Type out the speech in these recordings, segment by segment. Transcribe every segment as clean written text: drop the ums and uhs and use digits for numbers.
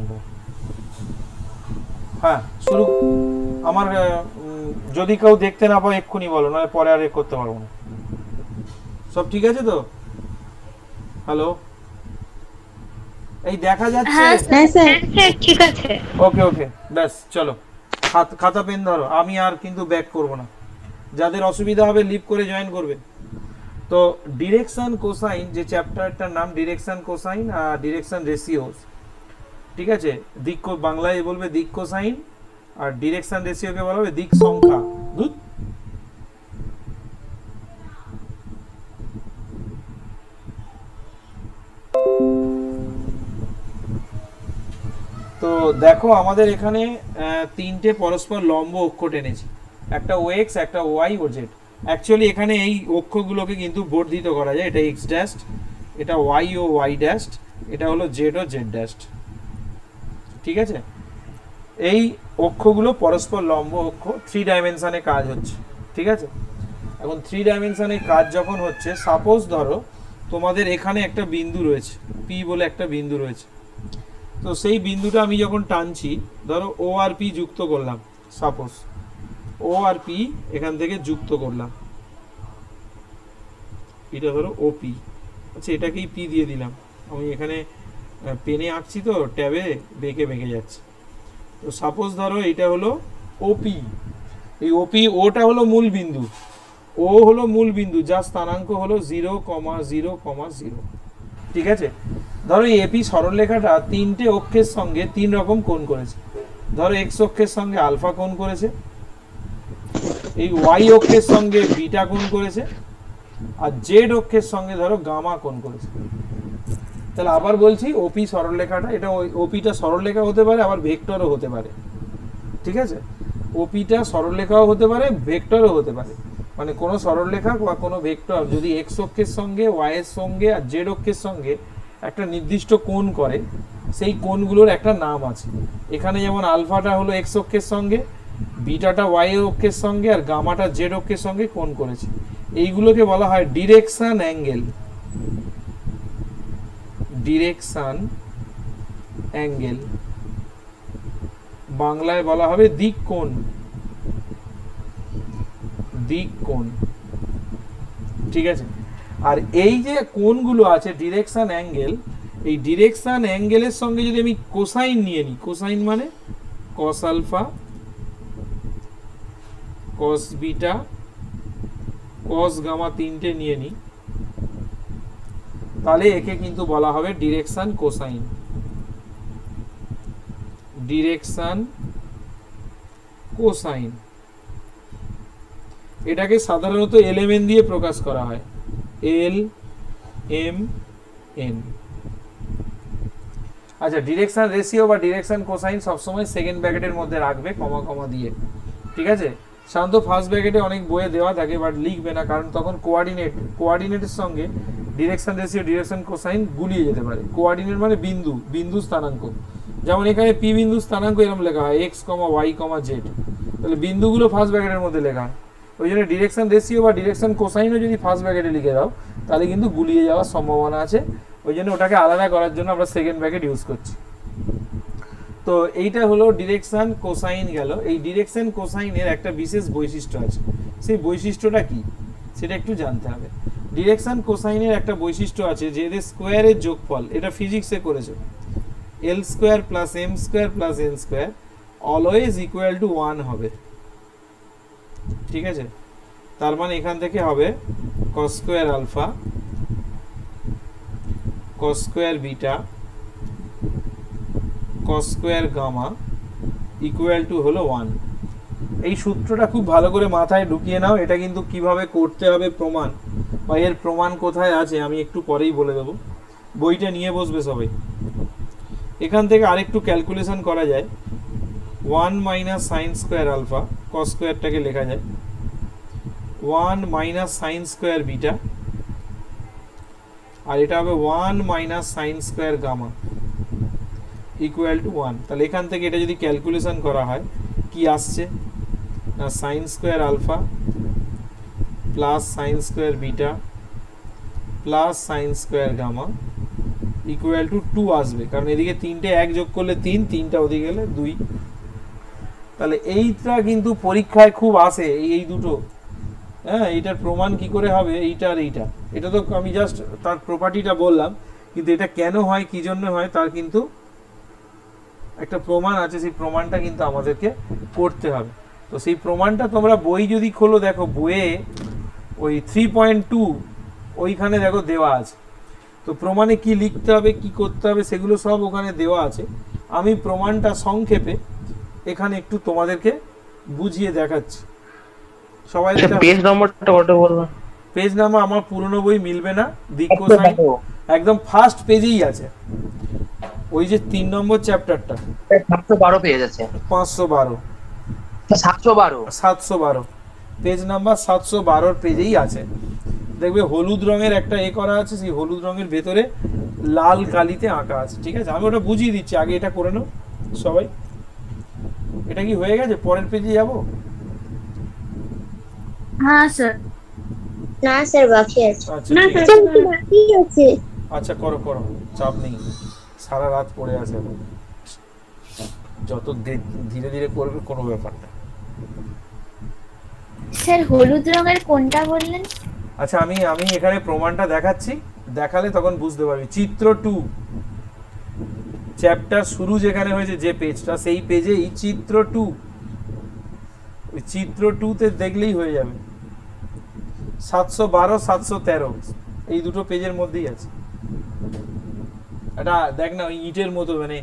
ঘন্টা। হ্যাঁ শুরু। আমার যদি কেউ দেখতে না পাও এক্ষুনি বলো, নয় পরে আর করতে পারবো না। সব ঠিক আছে তো? হ্যালো, এই দেখা যাচ্ছে? হ্যাঁ হ্যাঁ স্যার। হ্যাঁ স্যার ঠিক আছে। ওকে ওকে, ব্যাস চলো, খাতা পেন ধরো, আমি আর কিন্তু ব্যাক করব না। যাদের অসুবিধা হবে লিভ করে জয়েন করবে। তো ডিরেকশন কোসাইন, যে চ্যাপ্টারটার নাম ডিরেকশন কোসাইন আর ডিরেকশন রেশিওস, ঠিক আছে? বাংলায় বলবে দিক কোসাইন, আর ডিরেকশন রেশিওকে বলা হবে দিক সংখ্যা। বুঝ? তো দেখো আমাদের এখানে তিনটে পরস্পর লম্ব অক্ষ টেনেছি, একটা ও এক্স, একটা ওয়াই, ও জেড। অ্যাকচুয়ালি এখানে এই অক্ষগুলোকে কিন্তু বর্ধিত করা যায়। এটা এক্স ড্যাস্ট, এটা ওয়াই ও ওয়াই ড্যাস্ট, এটা হলো জেড ও জেড ড্যাস্ট, ঠিক আছে? এই অক্ষগুলো পরস্পর লম্ব অক্ষ, 3 ডাইমেনশনে কাজ হচ্ছে, ঠিক আছে? এখন 3 ডাইমেনশনে কাজ যখন হচ্ছে, সাপোজ ধরো তোমাদের এখানে একটা বিন্দু রয়েছে, পি বলে একটা বিন্দু রয়েছে। তো সেই বিন্দুটা আমি যখন টানছি, ধরো ও আর পি যুক্ত করলাম, সাপোজ ও আর পি এখান থেকে যুক্ত করলাম, এটা ধরো ওপি। আচ্ছা, এটাকেই পি দিয়ে দিলাম। আমি এখানে পেনে আঁকছি তো ট্যাবে বেঁকে বেঁকে যাচ্ছে। তো সাপোজ ধরো এটা হলো ওপি। এই ওপি, ওটা হলো মূল বিন্দু, ও হলো মূল বিন্দু যার স্থানাঙ্ক হলো 0,0,0, ঠিক আছে? ধরো এই এপি সরলরেখাটা তিনটে অক্ষের সঙ্গে তিন রকম কোণ করেছে। ধরো এক্স অক্ষের সঙ্গে আলফা কোণ করেছে, এই ওয়াই অক্ষের সঙ্গে বিটা কোণ করেছে, আর জেড অক্ষের সঙ্গে ধরো গামা কোণ করেছে। তাহলে আবার বলছি, ওপি সরলরেখাটা, এটা ওপিটা সরলরেখা হতে পারে, আবার ভেক্টরও হতে পারে, ঠিক আছে? ওপিটা সরলরেখাও হতে পারে, ভেক্টরও হতে পারে। মানে কোনো সরলরেখা বা কোনো ভেক্টর যদি এক্স অক্ষের সঙ্গে, ওয়াই এর সঙ্গে আর জেড অক্ষের সঙ্গে একটা নির্দিষ্ট কোণ করে, সেই কোণগুলোর একটা নাম আছে। এখানে যেমন আলফাটা হলো এক্স অক্ষের সঙ্গে, বিটাটা ওয়াই অক্ষের সঙ্গে, আর গামাটা জেড অক্ষের সঙ্গে কোণ করেছে। এইগুলোকে বলা হয় ডিরেকশন অ্যাঙ্গেল। ডিরেকশন অ্যাঙ্গেল বাংলায় বলা হবে দিক কোণ। দিক কোণ, ঠিক আছে? আর এই যে কোণগুলো আছে ডিরেকশন অ্যাঙ্গেল, এই ডিরেকশন অ্যাঙ্গেলের সঙ্গে যদি আমি কোসাইন নিয়ে নিই, কোসাইন মানে cos alpha, cos beta, cos gamma, তিনটে নিয়ে নিই, তাহলে একে কিন্তু বলা হবে ডিরেকশন কোসাইন। ডিরেকশন কোসাইন, এটাকে সাধারণত এলএমএন দিয়ে প্রকাশ করা হয়, এল এম এন। আচ্ছা, ডিরেকশন রেশিও বা ডিরেকশন কোসাইন সবসময় সেকেন্ড ব্র্যাকেটের মধ্যে রাখবে, কমা কমা দিয়ে, ঠিক আছে? সাধারণত ফার্স্ট ব্র্যাকেটে অনেক বইয়ে দেওয়া থাকে, বাট লিখবে না, কারণ তখন কোয়ার্ডিনেটের সঙ্গে ডিরেকশন রেশিও, ডিরেকশন কোসাইন গুলিয়ে যেতে পারে। কোয়ার্ডিনেট মানে বিন্দু, বিন্দু স্থানাঙ্ক। যেমন এখানে পি বিন্দু স্থানাঙ্ক এরকম লেখা হয় এক্স কমা ওয়াই কমা জেড, তাহলে বিন্দুগুলো ফার্স্ট ব্র্যাকেটের মধ্যে লেখা হয়। ওই জন্য ডিরেকশন রেশিও বা ডিরেকশন কোসাইনও যদি ফার্স্ট ব্র্যাকেটে লিখে দাও, তাহলে কিন্তু গুলিয়ে যাওয়ার সম্ভাবনা আছে। ওই জন্য ওটাকে আলাদা করার জন্য আমরা সেকেন্ড ব্র্যাকেট ইউজ করছি। তো এইটা হলো ডিরেকশন কোসাইন গেল। এই ডিরেকশন কোসাইনের একটা বিশেষ বৈশিষ্ট্য আছে, সেই বৈশিষ্ট্যটা কি সেটা একটু জানতে হবে। ডিরেকশন কোসাইনের একটা বৈশিষ্ট্য আছে যে এদের স্কোয়ারের যোগফল, এটা ফিজিক্সে করেছে, L square plus M square plus N square always equal to 1 হবে, ঠিক আছে? তার মানে এখান থেকে হবে cos square alpha, cos square beta, cos square gamma equal to হলো 1। এই সূত্রটা খুব ভালো করে মাথায় ঢুকিয়ে নাও। এটা কিন্তু কিভাবে করতে হবে প্রমাণ, বা এর প্রমাণ কোথায় আছে আমি একটু পরেই বলে দেবো। বইটা নিয়ে বসবে সবাই। এখান থেকে আরেকটু ক্যালকুলেশন করা যায়। 1 minus sine square alpha, cos স্কোয়ারটাকে লেখা যায় 1 মাইনাস সাইন স্কোয়ার বিটা, আর এটা হবে 1 minus sine square gamma equal to 1। তাহলে এখান থেকে এটা যদি ক্যালকুলেশন করা হয় কি আসছে না, sine square alpha plus sine square beta plus sine square gamma equal to 2 আসবে, কারণ এদিকে 3টে 1 যোগ করলে 3, 3টা ওদিকে গেলে 2। তাহলে এইটা কিন্তু পরীক্ষায় খুব আসে, এই দুটো। হ্যাঁ, এইটার প্রমাণ কি করে হবে, এইটা আর এইটা। এটা তো আমি জাস্ট তার প্রপার্টিটা বললাম, কিন্তু এটা কেন হয়, কি জন্য হয়, তার কিন্তু একটা প্রমাণ আছে। সেই প্রমাণটা কিন্তু আমাদেরকে করতে হবে। তো সেই প্রমাণটা তোমরা বই যদি খোলো, দেখো বইয়ে ওই 3.2 ওইখানে দেখো দেওয়া আছে। তো প্রমাণে কি লিখতে হবে, কি করতে হবে, সেগুলো সব ওখানে দেওয়া আছে। আমি প্রমাণটা সংক্ষেপে এখানে একটু তোমাদেরকে বুঝিয়ে দেখাচ্ছি। সবাই পেজ নম্বরটা কত বললাম? পেজ নাম্বার আমার পুরনো বই মিলবে না, দিক কোসাইন একদম ফার্স্ট পেজেই আছে, ওই যে 3 নম্বর চ্যাপ্টারটা, 712 পেজ আছে। 512 712 পেজ নাম্বার 712 পেজেই আছে। দেখবে হলুদ রঙের একটা করা আছে, সেই হলুদ রঙের ভেতরে লাল কালিতে আঁকা আছে। ঠিক আছে, আমি ওটা বুঝিয়ে দিচ্ছি, আগে এটা করে নাও সবাই। এটা কি হয়ে গেছে? পরের পেজে যাব? হ্যাঁ স্যার। না স্যার বাকি আছে। আচ্ছা না ঠিক স্যার, আছে, বাকি আছে। আচ্ছা করো করো, চাপ নেই, সারা রাত পড়ে আছে, যত ধীরে ধীরে করবে কোনো ব্যাপার না। স্যার হলুদ রঙের কোনটা বললেন? আচ্ছা, আমি আমি এখানে প্রমাণটা দেখাচ্ছি, দেখালে তখন বুঝতে পারবি। চিত্র 2 চ্যাপ্টার শুরু যেখানে হয়েছে, যে পেজটা, সেই পেজেই চিত্র 2, ওই চিত্র 2 তে দেখলেই হয়ে যাবে। 712 713 এই দুটো পেজের মধ্যেই আছে। এটা দেখ না, ওই ইটের মতো, মানে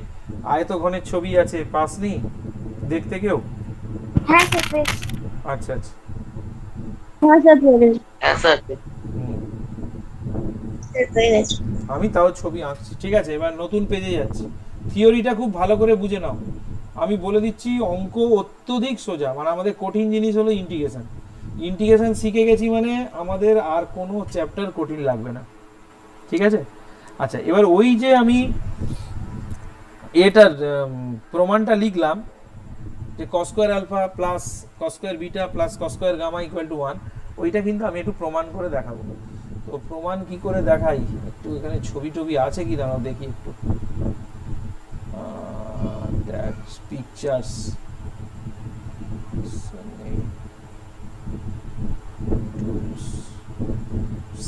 আয়তঘনের ছবি আছে, পাসনি দেখতে কেউ? হ্যাঁ স্যার পেয়েছি। আচ্ছা আচ্ছা, হ্যাঁ স্যার পেয়েছি। হ্যাঁ স্যার। হুম। স্যার পেয়ে গেছি। আমি তাও ছবি আঁকছি। ঠিক আছে, এবার নতুন পেজে যাচ্ছি। থিওরিটা খুব ভালো করে বুঝে নাও। আমি বলে দিচ্ছি, অঙ্ক অত্যধিক সোজা, মানে আমাদের কঠিন জিনিস হলো ইন্টিগ্রেশন। ইন্টিগ্রেশন শিখে গেছি মানে আমাদের আর কোনো চ্যাপ্টার কঠিন লাগবে না। ঠিক আছে, আচ্ছা এবার ওই যে আমি এটার প্রমাণটা লিখলাম, যে cos square alpha plus cos square beta plus cos square gamma equal to 1, ওইটা কিন্তু আমি একটু প্রমাণ করে দেখাবো। তো প্রমাণ কি করে দেখাই, একটু এখানে ছবি টবি আছে কি দাঁড়াও দেখি একটু। পিকচার্স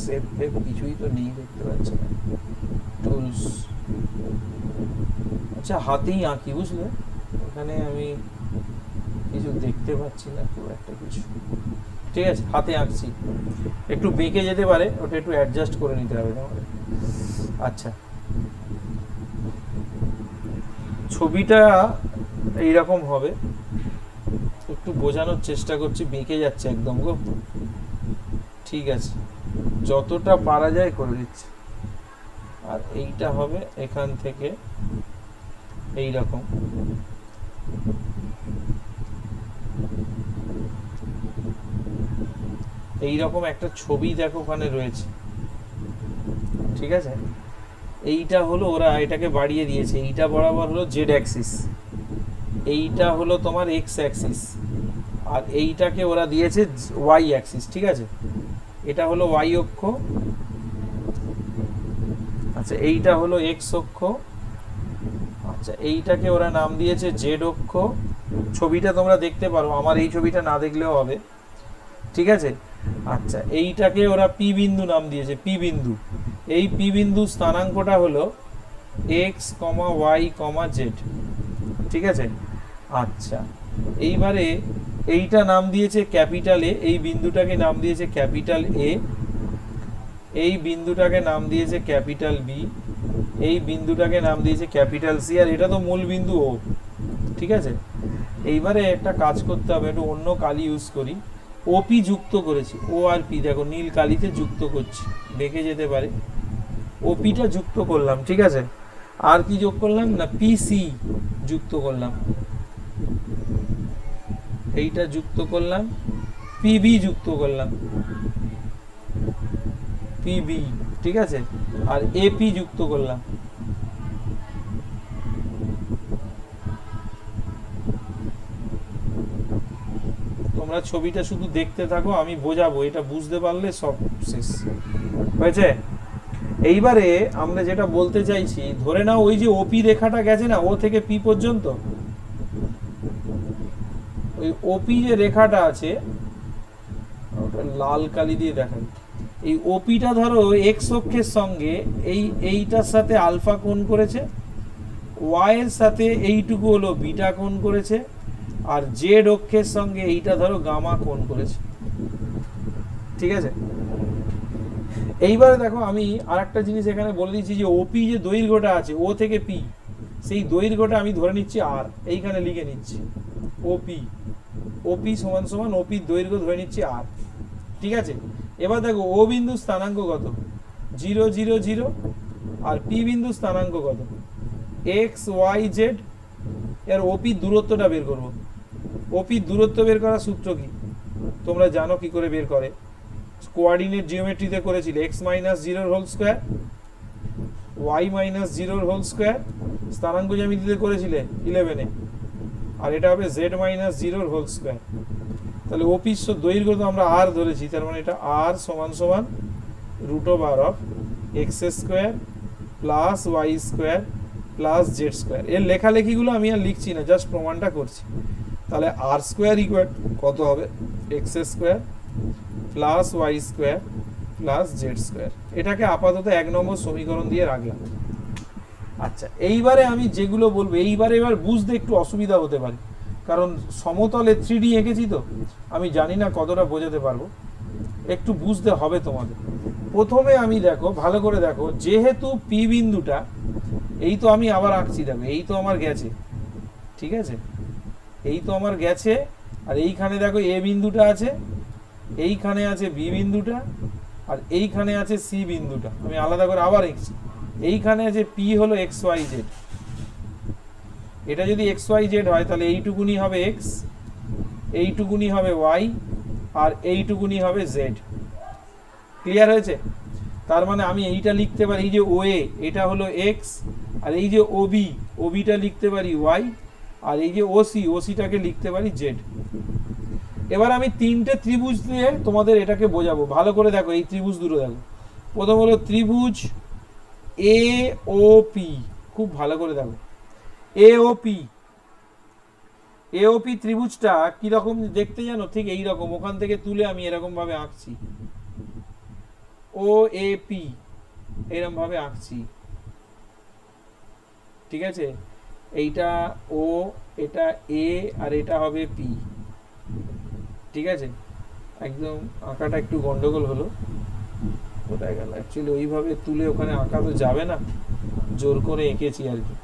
সেভ ফেভ কিছুই তো নেই, দেখতে পাচ্ছি না। টুলস, আচ্ছা হাতেই আঁকি, বুঝলে, এখানে আমি কিছু দেখতে পাচ্ছি না খুব একটা কিছু। ঠিক আছে, হাতে আঁকছি, একটু বেঁকে যেতে পারে, ওটা একটু অ্যাডজাস্ট করে নিতে হবে আমাদের। আচ্ছা, ছবিটা এইরকম হবে, একটু বোঝানোর চেষ্টা করছি, বেঁকে যাচ্ছে একদম গো। ঠিক আছে, যতটা পারা যায় করে দিচ্ছি। আর এইটা হবে এখান থেকে এইরকম, এইরকম একটা ছবি দেখো ওখানে রয়েছে। ঠিক আছে, এইটা হলো, ওরা এটাকে বাড়িয়ে দিয়েছে, এইটা বরাবর হলো জেড অ্যাক্সিস, এইটা হলো তোমার এক্স অ্যাক্সিস, আর এইটাকে ওরা দিয়েছে ওয়াই অ্যাক্সিস। ঠিক আছে, এটা হলো ওয়াই অক্ষ, আচ্ছা এইটা হলো এক্স অক্ষ, আচ্ছা এইটাকে ওরা নাম দিয়েছে জেড অক্ষ। ছবিটা তোমরা দেখতে পারো, আমার এই ছবিটা না দেখলেও হবে। ঠিক আছে, আচ্ছা এইটাকে ওরা পি বিন্দু নাম দিয়েছে, পি বিন্দু। এই পি বিন্দু স্থানাঙ্কটা হলো এক্স কমা ওয়াই কমা জেড। ঠিক আছে, আচ্ছা এইবারে এইটা নাম দিয়েছে ক্যাপিটাল এ, এই বিন্দুটাকে নাম দিয়েছে ক্যাপিটাল এ, এই বিন্দুটাকে নাম দিয়েছে ক্যাপিটাল বি, এই বিন্দুটাকে নাম দিয়েছে ক্যাপিটাল সি, আর এটা তো মূল বিন্দু ও। ঠিক আছে, এইবারে একটা কাজ করতে হবে, একটু অন্য কালি ইউজ করি। ওপি যুক্ত করেছি, ও আর পি দেখো নীল কালিতে যুক্ত করছি, বেঁকে যেতে পারে। ওপিটা যুক্ত করলাম। ঠিক আছে, আর কি যোগ করলাম না, পিসি যুক্ত করলাম, এইটা যুক্ত করলাম, পিবি যুক্ত করলাম, পিবি। ঠিক আছে, আর এপি যুক্ত করলাম। তোমরা ছবিটা শুধু দেখতে থাকো, আমি বোঝাবো, এটা বুঝতে পারলে সব শেষ হয়েছে। এইবারে আমরা যেটা বলতে চাইছি, ধরে নাও ওই যে ওপি রেখাটা গেছে না ও থেকে পি পর্যন্ত, ওই ওপি যে রেখাটা আছে ওটা লাল কালি দিয়ে দেখাই, এই ওপিটা ধরো এক্স অক্ষের সঙ্গে এইটার সাথে আলফা কোণ করেছে, ওয়াই এর সাথে এইটুকু হলো বিটা কোণ করেছে, আর জেড অক্ষের সঙ্গে এইটা ধরো গামা কোণ করেছে। ঠিক আছে, এইবারে দেখো আমি আর একটা জিনিস এখানে বলে দিচ্ছি যে ওপি যে দৈর্ঘ্যটা আছে ও থেকে পি, সেই দৈর্ঘ্যটা আমি ধরে নিচ্ছি আর, এইখানে লিখে নিচ্ছি ওপি, ওপি সমান সমান ওপির দৈর্ঘ্য ধরে নিচ্ছি আর। ঠিক আছে, এবার দেখো ও বিন্দু স্থানাঙ্ক কত, 0 0 0, আর পি বিন্দু স্থানাঙ্ক কত, এক্স ওয়াই জেড। এর ওপির দূরত্বটা বের করবো। ওপির দূরত্ব বের করার সূত্র কি তোমরা জানো কি করে বের করে, কোঅর্ডিনেট জিওমেট্রিতে করেছিলে, x minus 0 whole square, y minus 0 whole square, স্থানাঙ্ক জ্যামিতিতে করেছিলে 11-এ, আর এটা হবে জেড মাইনাস 0 হোল স্কোয়ার। তাহলে ওপির দৈর্ঘ্য তো আমরা আর ধরেছি, তার মানে এটা আর সমান সমান √r of x square plus y square plus z square. এর লেখালেখিগুলো আমি আর লিখছি না, জাস্ট প্রমাণটা করছি। তাহলে আর স্কোয়ার ইকুয়াল কত হবে, x square plus y square plus z square. এটাকে আপাতত 1 নম্বর সমীকরণ দিয়ে রাখলাম। আচ্ছা, এইবারে আমি যেগুলো বলবো এবার বুঝতে একটু অসুবিধা হতে পারে, কারণ সমতলে 3D এঁকেছি তো, আমি জানি না কতটা বোঝাতে পারবো, একটু বুঝতে হবে তোমাদের। প্রথমে আমি দেখো ভালো করে দেখো, যেহেতু পি বিন্দুটা এই তো আমি আবার আঁকছি, দেখো এই তো আমার গেছে, ঠিক আছে, এই তো আমার গেছে, আর এইখানে দেখো এ বিন্দুটা আছে, এইখানে আছে বি বিন্দুটা, আর এইখানে আছে সি বিন্দুটা, আমি আলাদা করে আবার এঁকছি। এইখানে আছে পি হলো এক্স ওয়াই জেড, এটা যদি এক্স ওয়াই জেড হয় তাহলে এইটুকুনি হবে এক্স, এইটুকুনি হবে ওয়াই, আর এইটুকুনি হবে জেড। ক্লিয়ার হয়েছে? তার মানে আমি এইটা লিখতে পারি, এই যে ও এ এটা হলো এক্স, আর এই যে ওবি ওবিটা লিখতে পারি ওয়াই, আর এই যে ওসি ওসিটাকে লিখতে পারি জেড। এবার আমি 3টে ত্রিভুজ দিয়ে তোমাদের এটাকে বোঝাবো। ভালো করে দেখো এই ত্রিভুজ দুটো দেখো। প্রথম হলো ত্রিভুজ এ ও পি, খুব ভালো করে দেখো এ ও পি। এওপি ত্রিভুজটা কিরকম দেখতে জানো? ঠিক এই রকম, ওখান থেকে তুলে আমি এরকম ভাবে আঁকছি, ও এ পি এরকম ভাবে আঁকছি। ঠিক আছে, এইটা ও, এটা এ, আর এটা হবে পি। ঠিক আছে, একদম আঁকাটা একটু গন্ডগোল হলো, কোথায় গেল, অ্যাকচুয়ালি ওইভাবে তুলে ওখানে আঁকা তো যাবে না, জোর করে এঁকেছি আর কি।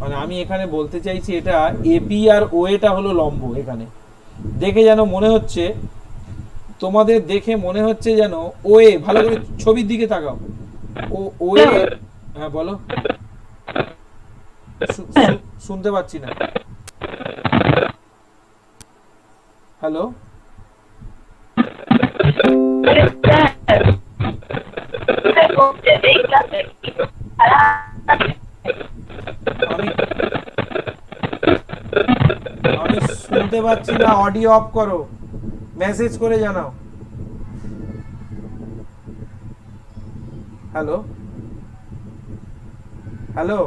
মানে আমি এখানে বলতে চাইছি এটা এপি আর ও এটা হলো লম্ব। এখানে দেখে যেন মনে হচ্ছে, তোমাদের দেখে মনে হচ্ছে যেন ও এ, ভালো করে ছবির দিকে তাকাও, ও এ, হ্যাঁ বলো, শুনতে পাচ্ছি না, হ্যালো, আমি শুনতে পাচ্ছি না, অডিও অফ করো, মেসেজ করে জানাও। হ্যালো হ্যালো,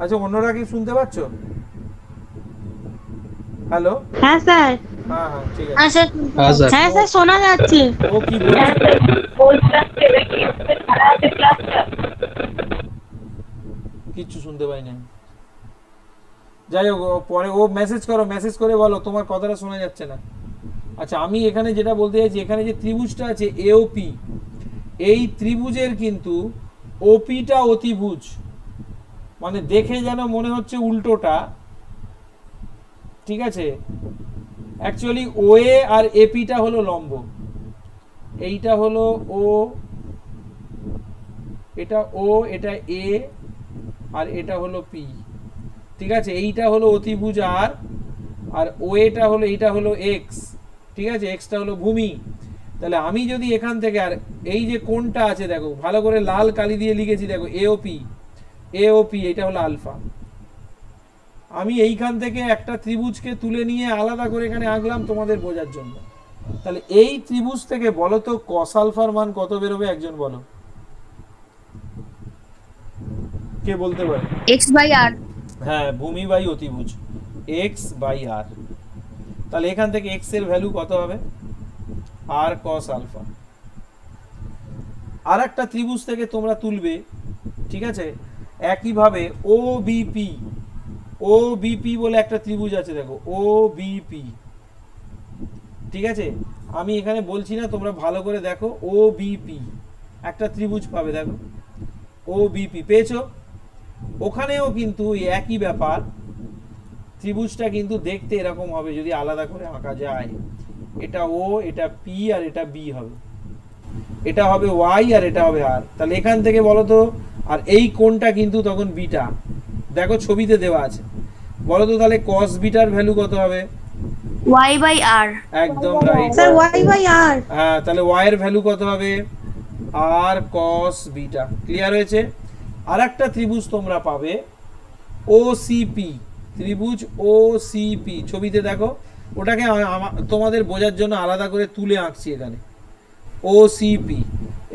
আচ্ছা অন্যরা কি শুনতে পাচ্ছ? হ্যালো, হ্যাঁ স্যার, হ্যাঁ হ্যাঁ ঠিক আছে। হ্যাঁ স্যার, হ্যাঁ স্যার শোনা যাচ্ছে। ও কি বলছে? কিচ্ছু শুনতে পাই না। যাই হোক, পরে ও মেসেজ করো, মেসেজ করে বলো তোমার কথাটা শোনা যাচ্ছে না। আচ্ছা, আমি এখানে যেটা বলতে চাইছি, এখানে যে ত্রিভুজটা আছে এওপি, এই ত্রিভুজের কিন্তু ওপিটা অতিভুজ, মানে দেখে যেন মনে হচ্ছে উল্টোটা। ঠিক আছে, অ্যাকচুয়ালি ও এ আর এপিটা হলো লম্ব, এইটা হলো ও, এটা ও, এটা এ, আর এটা হলো পি। ঠিক আছে, এইটা হলো অতিভুজ আর ও এটা হলো, এইটা হলো এক্স। ঠিক আছে, এক্সটা হলো ভূমি। তাহলে আমি যদি এখান থেকে, আর এই যে কোণটা আছে দেখো ভালো করে লাল কালি দিয়ে লিখেছি দেখো এওপি, এওপি এটা হলো আলফা। আমি এইখান থেকে একটা ত্রিভুজকে তুলে নিয়ে আলাদা করে এখানে আঁকলাম তোমাদের বোঝার জন্য। তাহলে এই ত্রিভুজ থেকে বলো তো কস আলফার মান কত বেরোবে, একজন বলো, কে বলতে পারে? x/r। হ্যাঁ, ভূমি বাই অতিভুজ, x/r। তাহলে এখান থেকে x এর ভ্যালু কত হবে? r cos alpha. আর একটা ত্রিভুজ থেকে তোমরা তুলবে, ঠিক আছে, একইভাবে OBP, OBP বলে একটা ত্রিভুজ আছে, দেখো OBP, ঠিক আছে, আমি এখানে বলছি না, তোমরা ভালো করে দেখো, OBP একটা ত্রিভুজ পাবে, দেখো OBP পেয়েছো? ওখানেও কিন্তু একই ব্যাপার, ত্রিভুজটা কিন্তু দেখতে এরকম হবে যদি আলাদা করে আঁকা যায়। এটা O, এটা P আর এটা B হবে, এটা হবে Y আর এটা হবে R। তাহলে এখান থেকে বলো তো, আর এই কোণটা কিন্তু তখন বিটা, দেখো ছবিতে দেওয়া আছে, বলো তো তাহলে cos বিটার ভ্যালু কত হবে? y/r। একদম রাইট স্যার y/r। হ্যাঁ, তাহলে y এর ভ্যালু কত হবে? r cos beta. ক্লিয়ার হয়েছে? আর একটা ত্রিভুজ তোমরা পাবে OCP, ত্রিভুজ OCP, ছবিতে দেখো, ওটাকে তোমাদের বোঝার জন্য আলাদা করে তুলে আঁকছি এখানে, OCP।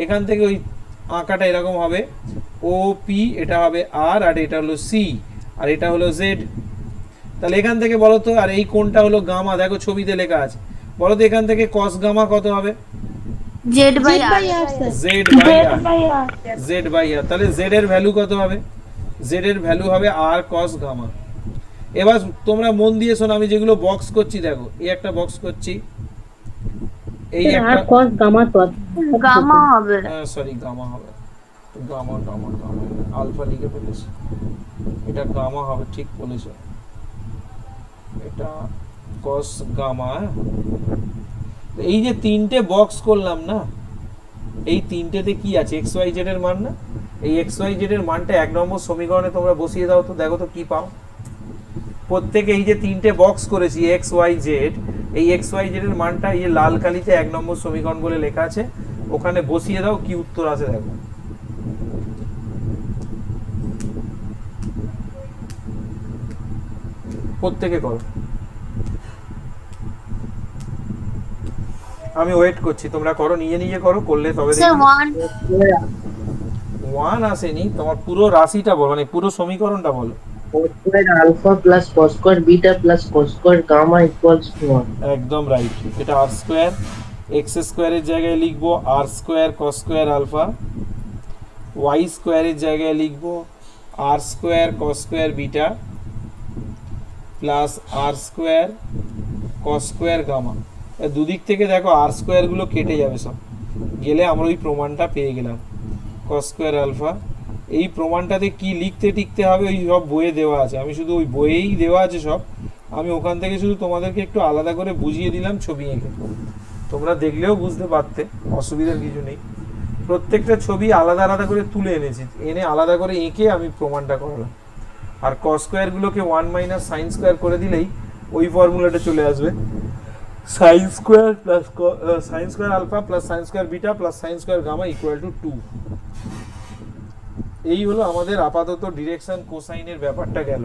এখান থেকে ওই আঁকাটা এরকম হবে, OP, এটা হবে R, আর এটা হলো C, আর এটা হলো Z। তাহলে এখান থেকে বলো তো, আর এই কোণটা হলো গামা, দেখো ছবিতে লেখা আছে, বলো তো এখান থেকে cos গামা কত হবে? z/r। Z/r। তাহলে Z এর ভ্যালু কত হবে? Z এর ভ্যালু হবে R cos গামা। এবার তোমরা মন দিয়ে শোনো, আমি যেগুলো বক্স করছি, দেখো এই একটা বক্স করছি, এই একটা cos গামা তো গামা হবে। সরি গামা হবে, গামা গামা গামা, আলফা লিখে ফেলেছি, এটা গামা হবে, ঠিক বলেছো, এটা cos গামা। এই যে তিনটে বক্স করলাম না, এই তিনটেতে কি আছে? xyz এর মান না? এই xyz এর মানটা 1 নম্বর সমীকরণে তোমরা বসিয়ে দাও তো, দেখো তো কি পাও। প্রত্যেকে এই যে তিনটে বক্স করেছি xyz, এই xyz এর মানটা এই যে লাল কালিতে 1 নম্বর সমীকরণ বলে লেখা আছে, ওখানে বসিয়ে দাও, কি উত্তর আসে দেখো। প্রত্যেকে করো, আমি ওয়েট করছি, তোমরা করো, নিজে নিজে করো, করলে তবে স্যার দেখি। 1। 1 আসেনি, তোমার পুরো রাশিটা বলো, মানে পুরো সমীকরণটা বলো। cos square alpha plus cos square beta plus cos square gamma equals to 1। একদম রাইট। এটা আর স্কোয়ার, এক্স স্কোয়ারের জায়গায় লিখবো R square cos square alpha, Y স্কোয়ারের জায়গায় লিখবো R square cos square beta plus R square cos square gamma. দুদিক থেকে দেখো আর স্কোয়ারগুলো কেটে যাবে, সব গেলে আমরা ওই প্রমাণটা পেয়ে গেলাম, কস স্কোয়ার আলফা। এই প্রমাণটাতে কি লিখতে টিকতে হবে ওই সব বইয়ে দেওয়া আছে, আমি শুধু ওই বইয়েই দেওয়া আছে সব, আমি ওখান থেকে শুধু তোমাদেরকে একটু আলাদা করে বুঝিয়ে দিলাম ছবি এঁকে, তোমরা দেখলেও বুঝতে পারতে, অসুবিধার কিছু নেই। প্রত্যেকটা ছবি আলাদা আলাদা করে তুলে এনেছি, এনে আলাদা করে এঁকে আমি প্রমাণটা করালাম। আর কস স্কোয়ারগুলোকে 1 মাইনাস সাইন স্কোয়ার করে দিলেই ওই ফর্মুলাটা চলে আসবে, sine square plus sine square alpha plus sine square beta plus sine square gamma equal to 2। এই হলো আমাদের আপাতত ডিরেকশন কোসাইনের ব্যাপারটা গেল।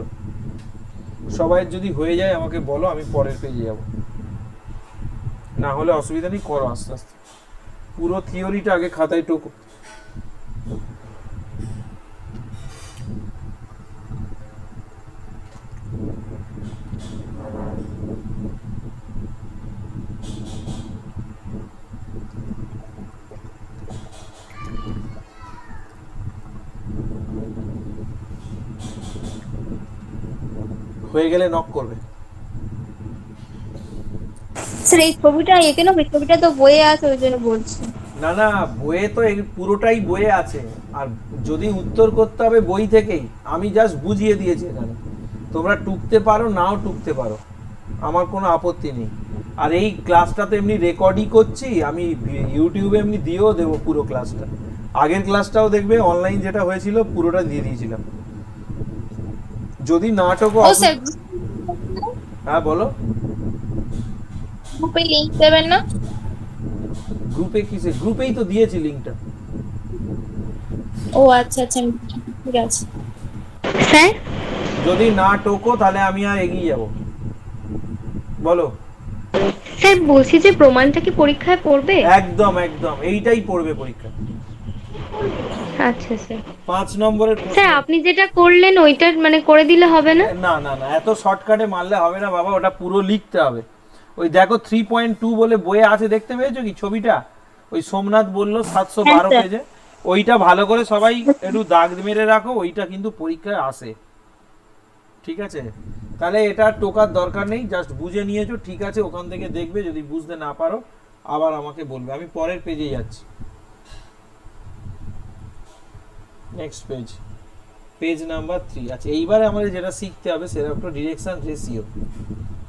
সবাই যদি হয়ে যায় আমাকে বলো, আমি পরের পেজে যাব, না হলে অসুবিধা নেই, করো আস্তে আস্তে, পুরো থিওরিটা আগে খাতায় টোকো। হয়ে গেলে নক করবে। স্যার এই ছবিটা এঁকে নাও, এই ছবিটা তো বইয়ে আছে ওই জন্য বলছি। না না, বইয়ে তো এই পুরোটাই বইয়ে আছে, আর যদি উত্তর করতে হবে বই থেকেই, আমি জাস্ট বুঝিয়ে দিয়েছি এখানে, তোমরা টুকতে পারো নাও টুকতে পারো, আমার কোনো আপত্তি নেই। আর এই ক্লাসটা তো এমনি রেকর্ডই করছি, আমি ইউটিউবে এমনি দিয়েও দেবো পুরো ক্লাসটা, আগের ক্লাসটাও দেখবে, অনলাইন যেটা হয়েছিল পুরোটা দিয়ে দিয়েছিলাম। যদি নাটকও ও স্যার হ্যাঁ বলো, গ্রুপে লিংক দেবেন না? গ্রুপে কিসে? গ্রুপেই তো দিয়েছি লিংকটা। ও আচ্ছা আচ্ছা, ঠিক আছে স্যার। যদি না টোকো তাহলে আমি আর এগিয়ে যাব, বলো। স্যার বলছি যে প্রমাণটা কি পরীক্ষায় পড়বে? একদম একদম এইটাই পড়বে পরীক্ষা। আচ্ছা স্যার। 5 নম্বরের প্রশ্ন। স্যার আপনি যেটা করলেন ওইটা মানে করে দিলে হবে না? না না না, এত শর্টকাটে মারলে হবে না বাবা, ওটা পুরো লিখতে হবে। ওই দেখো 3.2 বলে বইয়ে আছে, দেখতে পেয়েছো কি ছবিটা? ওই সোমনাথ বললো 712 হ্যাঁ, পেজে, ওইটা ভালো করে সবাই একটু দাগ মেরে রাখো, ওইটা কিন্তু পরীক্ষায় আসে। ঠিক আছে, তাহলে এটা টোকার দরকার নেই, জাস্ট বুঝে নিয়েছো, ঠিক আছে। ওখান থেকে দেখবে, যদি বুঝতে না পারো আবার আমাকে বলবে। আমি পরের পেজে যাচ্ছি, নেক্সট পেজ, পেজ নাম্বার 3। আচ্ছা, এইবারে আমাদের যেটা শিখতে হবে সেটা হলো ডিরেকশন রেশিও।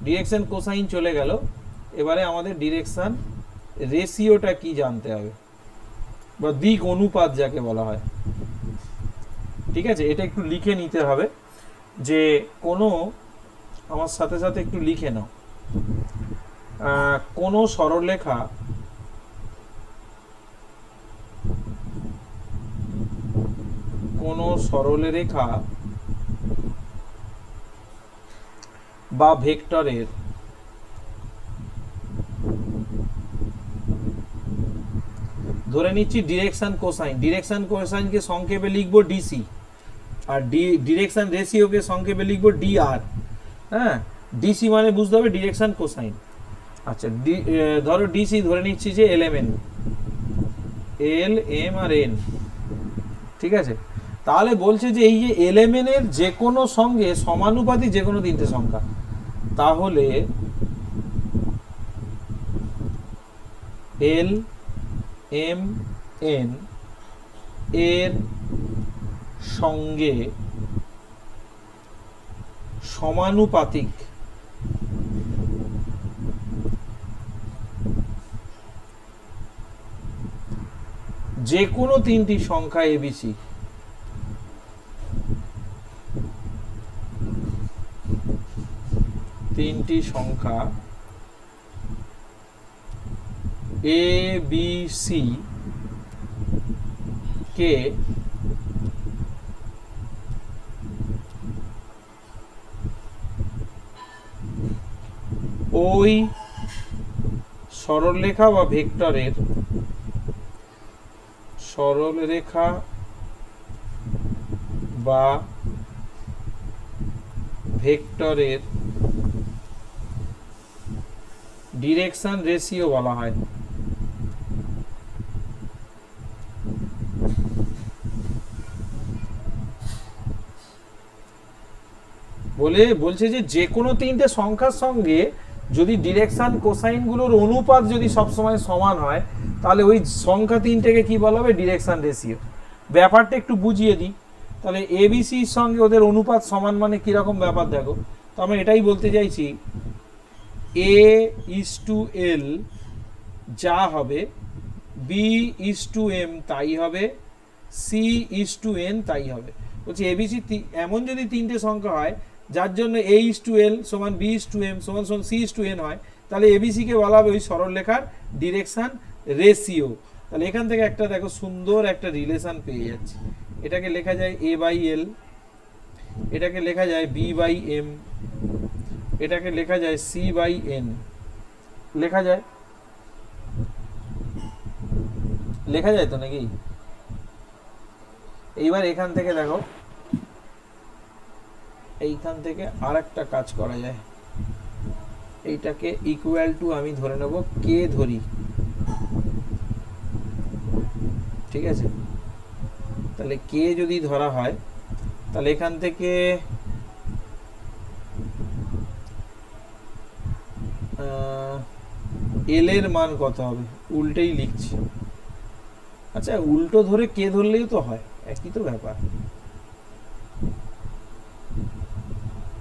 ডিরেকশন কোসাইন চলে গেল, এবারে আমাদের ডিরেকশন রেশিওটা কি জানতে হবে, বা দিক অনুপাত যাকে বলা হয়। ঠিক আছে, এটা একটু লিখে নিতে হবে, যে কোনো, আমার সাথে সাথে একটু লিখে নাও, কোনো সরলরেখা বা ভেক্টরের ধরে নিচ্ছি ডিরেকশন কোসাইনকে সংক্ষেপে লিখবো ডিসি, আর ডিরেকশন রেশিওকে সংক্ষেপে লিখবো ডিআর। হ্যাঁ, ডিসি মানে বুঝতে হবে ডিরেকশন কোসাইন। আচ্ছা, ধরো ডিসি ধরে নিচ্ছি যে এলএমএন, এল এম আর এন। ঠিক আছে, তাহলে বলছে যে এই যে এলএমএন এর যে কোনো সঙ্গে সমানুপাতিক যে কোনো তিনটে সংখ্যা, তাহলে এল এম এন এর সঙ্গে সমানুপাতিক যে কোনো তিনটি সংখ্যা এবিসি, তিনটি সংখ্যা এ বি সি কে ওই সরলরেখা বা ভেক্টরের ডিরেকশন রেশিও বলা হয়। বলছে যে কোনো তিনটে সংখ্যার সঙ্গে যদি ডিরেকশন কোসাইন গুলোর অনুপাত যদি সবসময় সমান হয়, তাহলে ওই সংখ্যা তিনটেকে কি বলা হবে, ডিরেকশন রেশিও। ব্যাপারটা একটু বুঝিয়ে দিই, তাহলে এবিসির সঙ্গে ওদের অনুপাত সমান মানে কিরকম ব্যাপার দেখো। তো আমরা এটাই বলতে চাইছি, এ ইস টু এল যা হবে, বি ইস টু এম তাই হবে, সি ইস টু এন তাই হবে। বলছি এবিসি এমন যদি তিনটে সংখ্যা হয় যার জন্য এ ইস টু এল সমান বি ইস টু এম সমান সি ইস টু এন হয়, তাহলে এবিসিকে বলা হবে ওই সরলরেখার ডিরেকশন রেশিও। তাহলে এখান থেকে একটা দেখো সুন্দর একটা রিলেশন পেয়ে যাচ্ছে। এটাকে লেখা যায় এ বাই এল, এটাকে লেখা যায় বি বাই এম, এটাকে লেখা যায় সি বাই এন, লেখা যায় তো নাকি? এইবার এখান থেকে দেখো, এইখান থেকে আর একটা কাজ করা যায়, এইটাকে ইকুয়াল টু আমি ধরে নেব কে ধরি। ঠিক আছে, তাহলে কে যদি ধরা হয়, তাহলে এখান থেকে এল এর মান কত হবে, উল্টেই লিখছি। আচ্ছা, উল্টো ধরে কে ধরলেই তো হয়, একই তো ব্যাপার।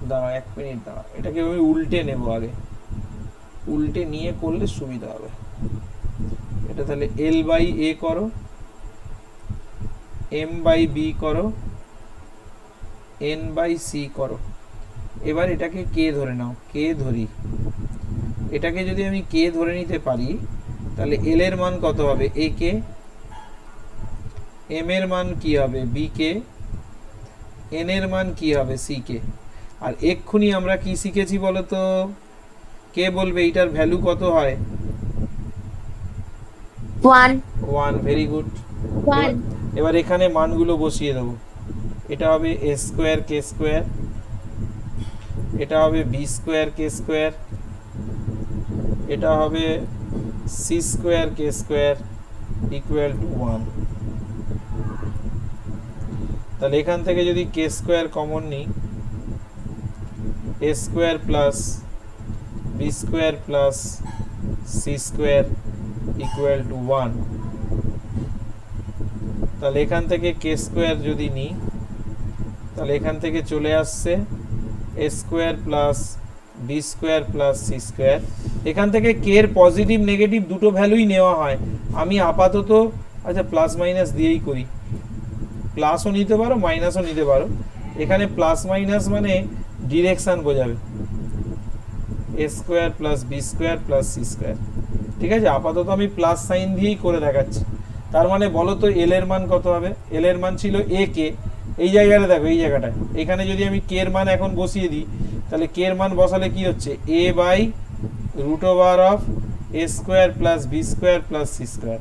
দাঁড়া 1 মিনিট দাঁড়া, এটাকে আমি উল্টে নেব আগে, উল্টে নিয়ে করলে সুবিধা হবে। এটা তাহলে এল বাই এ করো, এম বাই বি করো, এন বাই সি করো। এবার এটাকে কে ধরে নাও, কে ধরি। এটাকে যদি আমি কে ধরে নিতে পারি, তাহলে এল এর মান কত হবে, এ কে, এম এর মান কি হবে, বি কে, এন এর মান কি হবে, সি কে। আর এক্ষুনি আমরা কি শিখেছি বলতো, কে বলবে এইটার ভ্যালু কত হয়? 1 1, ভেরি গুড। 1 এবার এখানে মানগুলো বসিয়ে দেবো। এটা হবে a স্কোয়ার কে স্কোয়ার, এটা হবে b স্কোয়ার কে স্কোয়ার, এটা হবে c square K square equal to 1। তাহলে এখান থেকে যদি কে স্কোয়ার কমন নিই, a square plus b square plus c square equal to 1। তাহলে এখান থেকে কে স্কোয়ার যদি নিই, তাহলে এখান থেকে চলে আসছে a square plus b square plus c square. এখান থেকে কে এর পজিটিভ নেগেটিভ দুটো ভ্যালুই নেওয়া হয়। আমি আপাতত আচ্ছা প্লাস মাইনাস দিয়েই করি, প্লাসও নিতে পারো মাইনাসও নিতে পারো। এখানে প্লাস মাইনাস মানে ডিরেকশন বোঝাবে, a square plus b square plus c square. ঠিক আছে, আপাতত আমি প্লাস সাইন দিয়েই করে দেখাচ্ছি। তার মানে বলো তো এল এর মান কত হবে? এল এর মান ছিল এ কে, এই জায়গাটা দেখো, এই জায়গাটায় এখানে যদি আমি কে এর মান এখন বসিয়ে দিই, তাহলে কে এর মান বসালে কি হচ্ছে? A by root over of A square plus B square plus C square.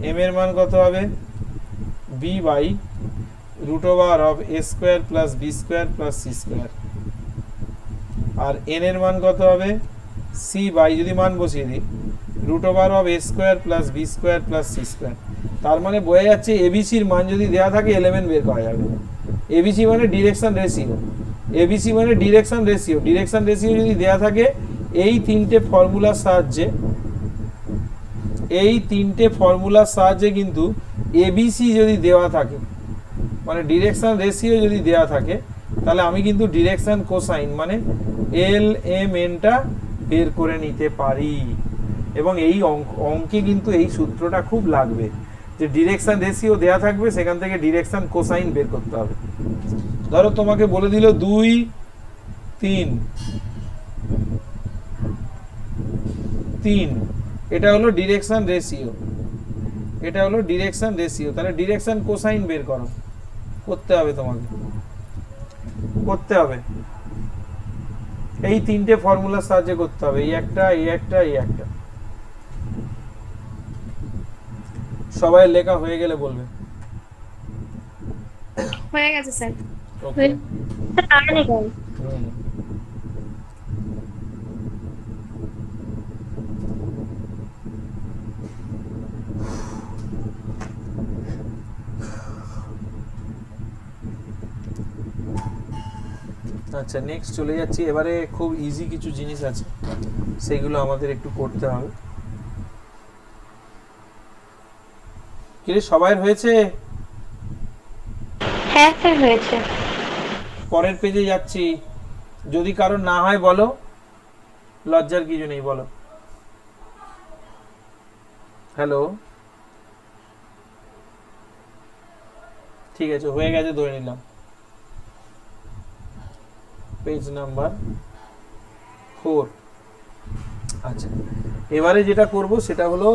M এর মান কত হবে? B by root over of A square plus B square plus C square. আর এন এর মান কত হবে? সি বাই, যদি মান বসিয়ে দিই, root over of A square plus B square plus C square. তার মানে বোঝা যাচ্ছে এবিসির মান যদি দেওয়া থাকে এলিমেন্ট বের করা যাবে। এবিসি মানে ডিরেকশন রেশিও, এবিসি মানে ডিরেকশন রেশিও। ডিরেকশন রেশিও যদি দেওয়া থাকে এই তিনটে ফর্মুলার সাহায্যে, এই তিনটে ফর্মুলার সাহায্যে কিন্তু এবিসি যদি দেওয়া থাকে, মানে ডিরেকশন রেশিও যদি দেওয়া থাকে, তাহলে আমি কিন্তু ডিরেকশন কোসাইন মানে এল এম এনটা বের করে নিতে পারি। এবং এই অঙ্কে কিন্তু এই সূত্রটা খুব লাগবে, যে ডিরেকশন রেশিও দেয়া থাকবে, সেখান থেকে ডিরেকশন কোসাইন বের করতে হবে। ধরো তোমাকে বলে দিল 2, 3, 3, এটা হলো ডিরেকশন রেশিও, এটা হলো ডিরেকশন রেশিও। তাহলে ডিরেকশন কোসাইন বের করো, করতে হবে তোমাকে, করতে হবে। এই তিনটে ফর্মুলার সাহায্যে করতে হবে, এই একটা, এই একটা, এই একটা। সবাই লেখা হয়ে গেলে বলবে। হয়ে গেছে স্যার। ওকে। আর নেই কেন? আচ্ছা, নেক্সট চলে যাচ্ছি। এবারে খুব ইজি কিছু জিনিস আছে, সেগুলো আমাদের একটু করতে হবে। কি সবাই হয়েছে? হ্যাঁ স্যার হয়েছে। পরের পেজে যাচ্ছি, যদি কারণ না হয় বলো, লজ্জার কিছু নেই, বলো। হ্যালো, ঠিক আছে, হয়ে গেছে, ধরে নিলাম। Page number 4। আচ্ছা, এবারে যেটা করব সেটা হলো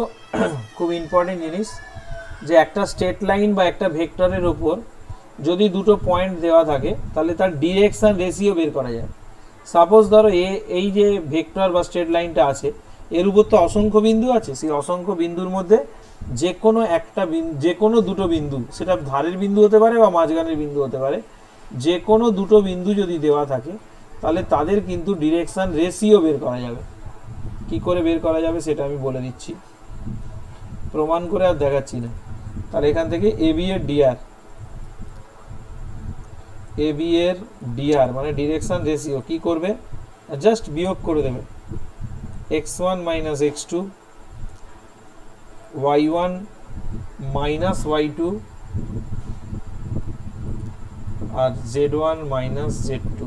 খুব ইম্পর্টেন্ট জিনিস, যে একটা স্ট্রেট লাইন বা একটা ভেক্টরের উপর যদি দুটো পয়েন্ট দেওয়া থাকে, তাহলে তার ডিরেকশন রেশিও বের করা যায়। সাপোজ ধরো এই যে ভেক্টর বা স্ট্রেট লাইনটা আছে, এর উপর তো অসংখ্য বিন্দু আছে। সেই অসংখ্য বিন্দুর মধ্যে যে কোনো একটা যে কোনো দুটো বিন্দু, সেটা ধারের বিন্দু হতে পারে বা মাঝখানের বিন্দু হতে পারে, যে কোনো দুটো বিন্দু যদি দেওয়া থাকে, তাহলে তাদের কিন্তু ডিরেকশন রেশিও বের করা যাবে। কি করে বের করা যাবে সেটা আমি বলে দিচ্ছি, প্রমাণ করে আর দেখাচ্ছি না। তাহলে এখান থেকে এবি এর ডিআর, এবি এর ডিআর মানে ডিরেকশন রেশিও কি করবে? জাস্ট বিয়োগ করে দেবে, x1 minus x2, y1 minus y2 আর z1 মাইনাস z2।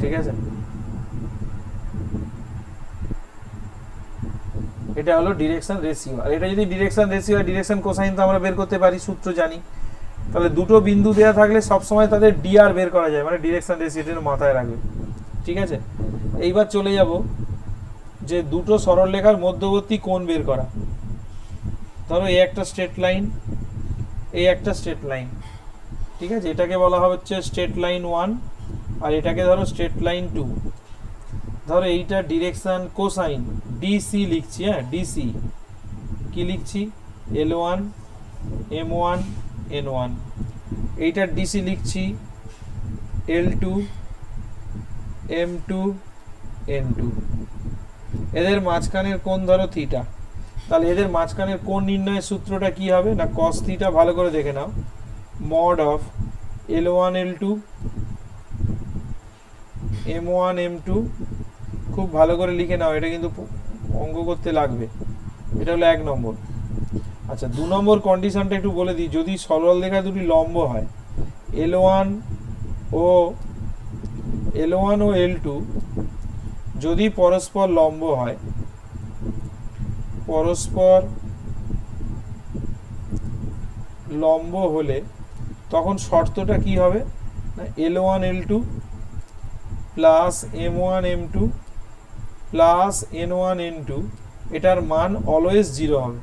ঠিক আছে, এটা হলো ডিরেকশন রেশিও। আর এটা যদি ডিরেকশন রেশিও আর ডিরেকশন কোসাইন তো আমরা বের করতে পারি, সূত্র জানি। তাহলে দুটো বিন্দু দেওয়া থাকলে সবসময় তাদের ডিআর বের করা যায়, মানে ডিরেকশন রেশিওটা মাথায় রাখবে। ঠিক আছে, এইবার চলে যাব যে দুটো সরলরেখার মধ্যবর্তী কোণ বের করা। ধরো এই একটা স্ট্রেট লাইন, এই একটা স্ট্রেট লাইন। ঠিক আছে, এটাকে বলা হচ্ছে স্ট্রেট লাইন 1, আর এটাকে ধরো স্ট্রেট লাইন 2। ধরো এইটা ডিরেকশন কোসাইন ডিসি লিখছি, হ্যাঁ ডিসি কি লিখছি L1 M1 N1, এইটার ডিসি লিখছি L2 M2 N2। এদের মাঝখানের কোণ ধরো থিটা, তাহলে এদের মাঝখানের কোণ নির্ণয়ের সূত্রটা কি হবে না cos থিটা, ভালো করে দেখে নাও, mod of L1 L2 M1 M2, খুব ভালো করে লিখে নাও, এটা কিন্তু অঙ্ক করতে লাগবে। এটা হলো 1 নম্বর। আচ্ছা 2 নম্বর কন্ডিশনটা একটু বলে দিই, যদি সরল রেখা দুটি লম্ব হয় L1 ও L2 যদি পরস্পর লম্ব হয়, পরস্পর লম্ব হলে তখন শর্তটা কি হবে না L1 L2 plus M1 M2 plus N1 N2 এটার মান অলওয়েজ 0 হবে।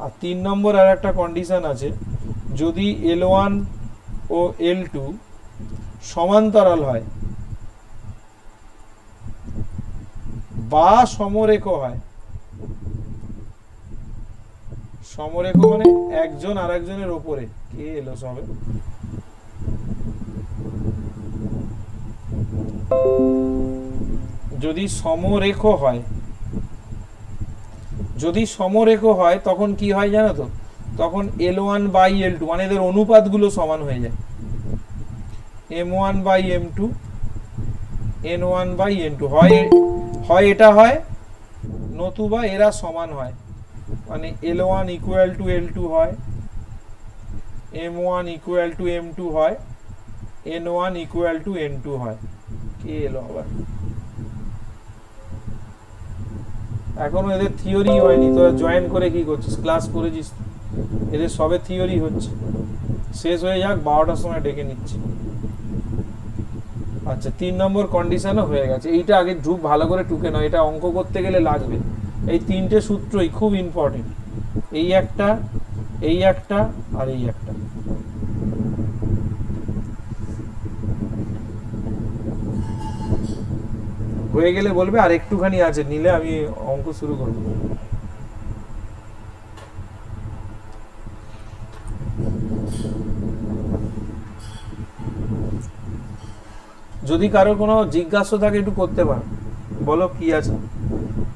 আর 3 নম্বর আর একটা কন্ডিশন আছে, যদি L1 ও L2 সমান্তরাল হয় বা সমরেখ হয়, সমরেখ মানে একজন আরেকজনের উপরে, কে এলো সবে, যদি সমরেখ হয়, যদি সমরেখ হয় তখন কি হয় জানো তো, তখন L1 বাই L2 মানে এদের অনুপাতগুলো সমান হয়ে যায়, M1 by M2 N1 by N2, হয় এটা হয় নতুবা এরা সমান হয়, মানে L1 ইকুয়াল টু L2 হয়, M1 ইকুয়াল টু M2 হয়, N1 ইকুয়াল টু N2 হয়। কে এলো আবার, এখনো এদের থিওরি হয়নি, তো জয়েন করে কি করছিস, ক্লাস করেছিস, এদের সবে থিওরি হচ্ছে, শেষ হয়ে যাক 12টার সময় ডেকে নিচ্ছি। আচ্ছা 3 নম্বর কন্ডিশনও হয়ে গেছে, এইটা আগে ঢুক ভালো করে টুকে নাও, এটা অঙ্ক করতে গেলে লাগবে। এই 3টে সূত্রই খুব ইম্পর্টেন্ট, এই একটা, এই একটা আর এই একটা। হয়ে গেলে বলবে, আর একটুখানি আছে, নিলে আমি অঙ্ক শুরু করব। যদি কারো কোনো জিজ্ঞাসা থাকে একটু করতে পারো, বলো কি আছে,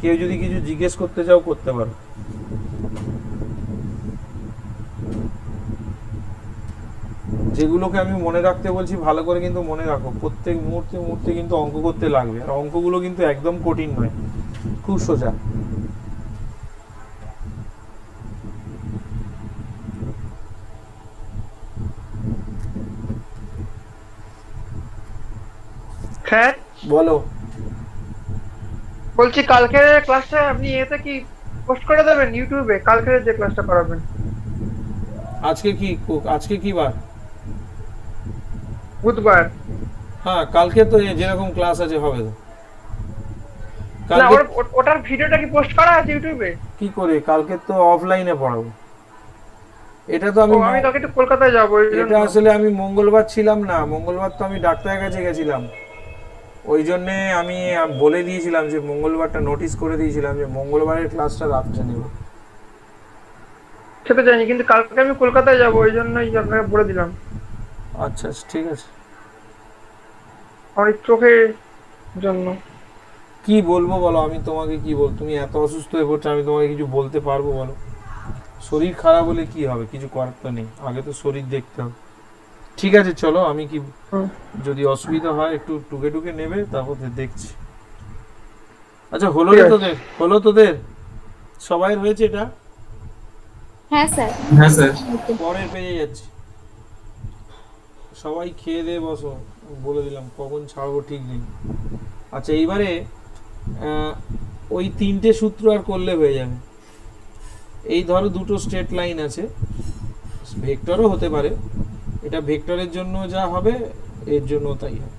কেউ যদি কিছু জিজ্ঞেস করতে চাও করতে পারো। যেগুলোকে আমি মনে রাখতে বলছি ভালো করে কিন্তু মনে রাখো, প্রত্যেক মুহূর্তে মুহূর্তে কিন্তু অঙ্ক করতে লাগবে, আর অঙ্কগুলো কিন্তু একদম কঠিন নয়, খুব সোজা। হ্যাঁ বলো। বলছি কালকের ক্লাসটা আপনি এতে কি পোস্ট করে দেবেন ইউটিউবে, কালকের যে ক্লাসটা করাবেন? আজকে কি বার? বুধবার। হ্যাঁ কালকে তো যেরকম ক্লাস আছে হবে তো। না কালকে ওটার ভিডিওটা কি পোস্ট করা আছে ইউটিউবে? কি করে, কালকে তো অফলাইনে পড়াবো। এটা তো আমি কালকে একটু কলকাতায় যাবো, এটা আসলে আমি মঙ্গলবার ছিলাম না, মঙ্গলবার তো আমি ডাক্তারের কাছে গেছিলাম, ওই জন্যে আমি বলে দিয়েছিলাম যে মঙ্গলবারটা নোটিস করে দিয়েছিলাম যে মঙ্গলবারের ক্লাসটা রাত্রে নেব। সেটা জানি, কিন্তু কালকে আমি কলকাতায় যাবো, ওই জন্যই আপনাকে বলে দিলাম। আচ্ছা ঠিক আছে। আমার চোখের জন্য কি বলবো বলো, আমি তোমাকে কি বল, তুমি এত অসুস্থ হয়ে পড়ছো, আমি তোমাকে কিছু বলতে পারবো বলো? শরীর খারাপ হলে কি হবে, কিছু করার তো নেই, আগে তো শরীর দেখতে হবে। ঠিক আছে চলো, আমি কি যদি অসুবিধা হয় একটু টুকে টুকে নেবে, তারপর দেখছি। আচ্ছা হলো রে তোদের, হলো তোদের সবাই হয়েছে এটা? হ্যাঁ স্যার। হ্যাঁ স্যার। পরের পেয়ে যাচ্ছি, সবাই খেয়ে দিয়ে বসো, বলে দিলাম কখন ছাড়বো ঠিক নেই। আচ্ছা এইবারে ওই 3টে সূত্র আর করলে হয়ে যাবে। এই ধরো দুটো স্ট্রেট লাইন আছে, ভেক্টরও হতে পারে, এটা ভেক্টরের জন্য যা হবে এর জন্য তাই হবে।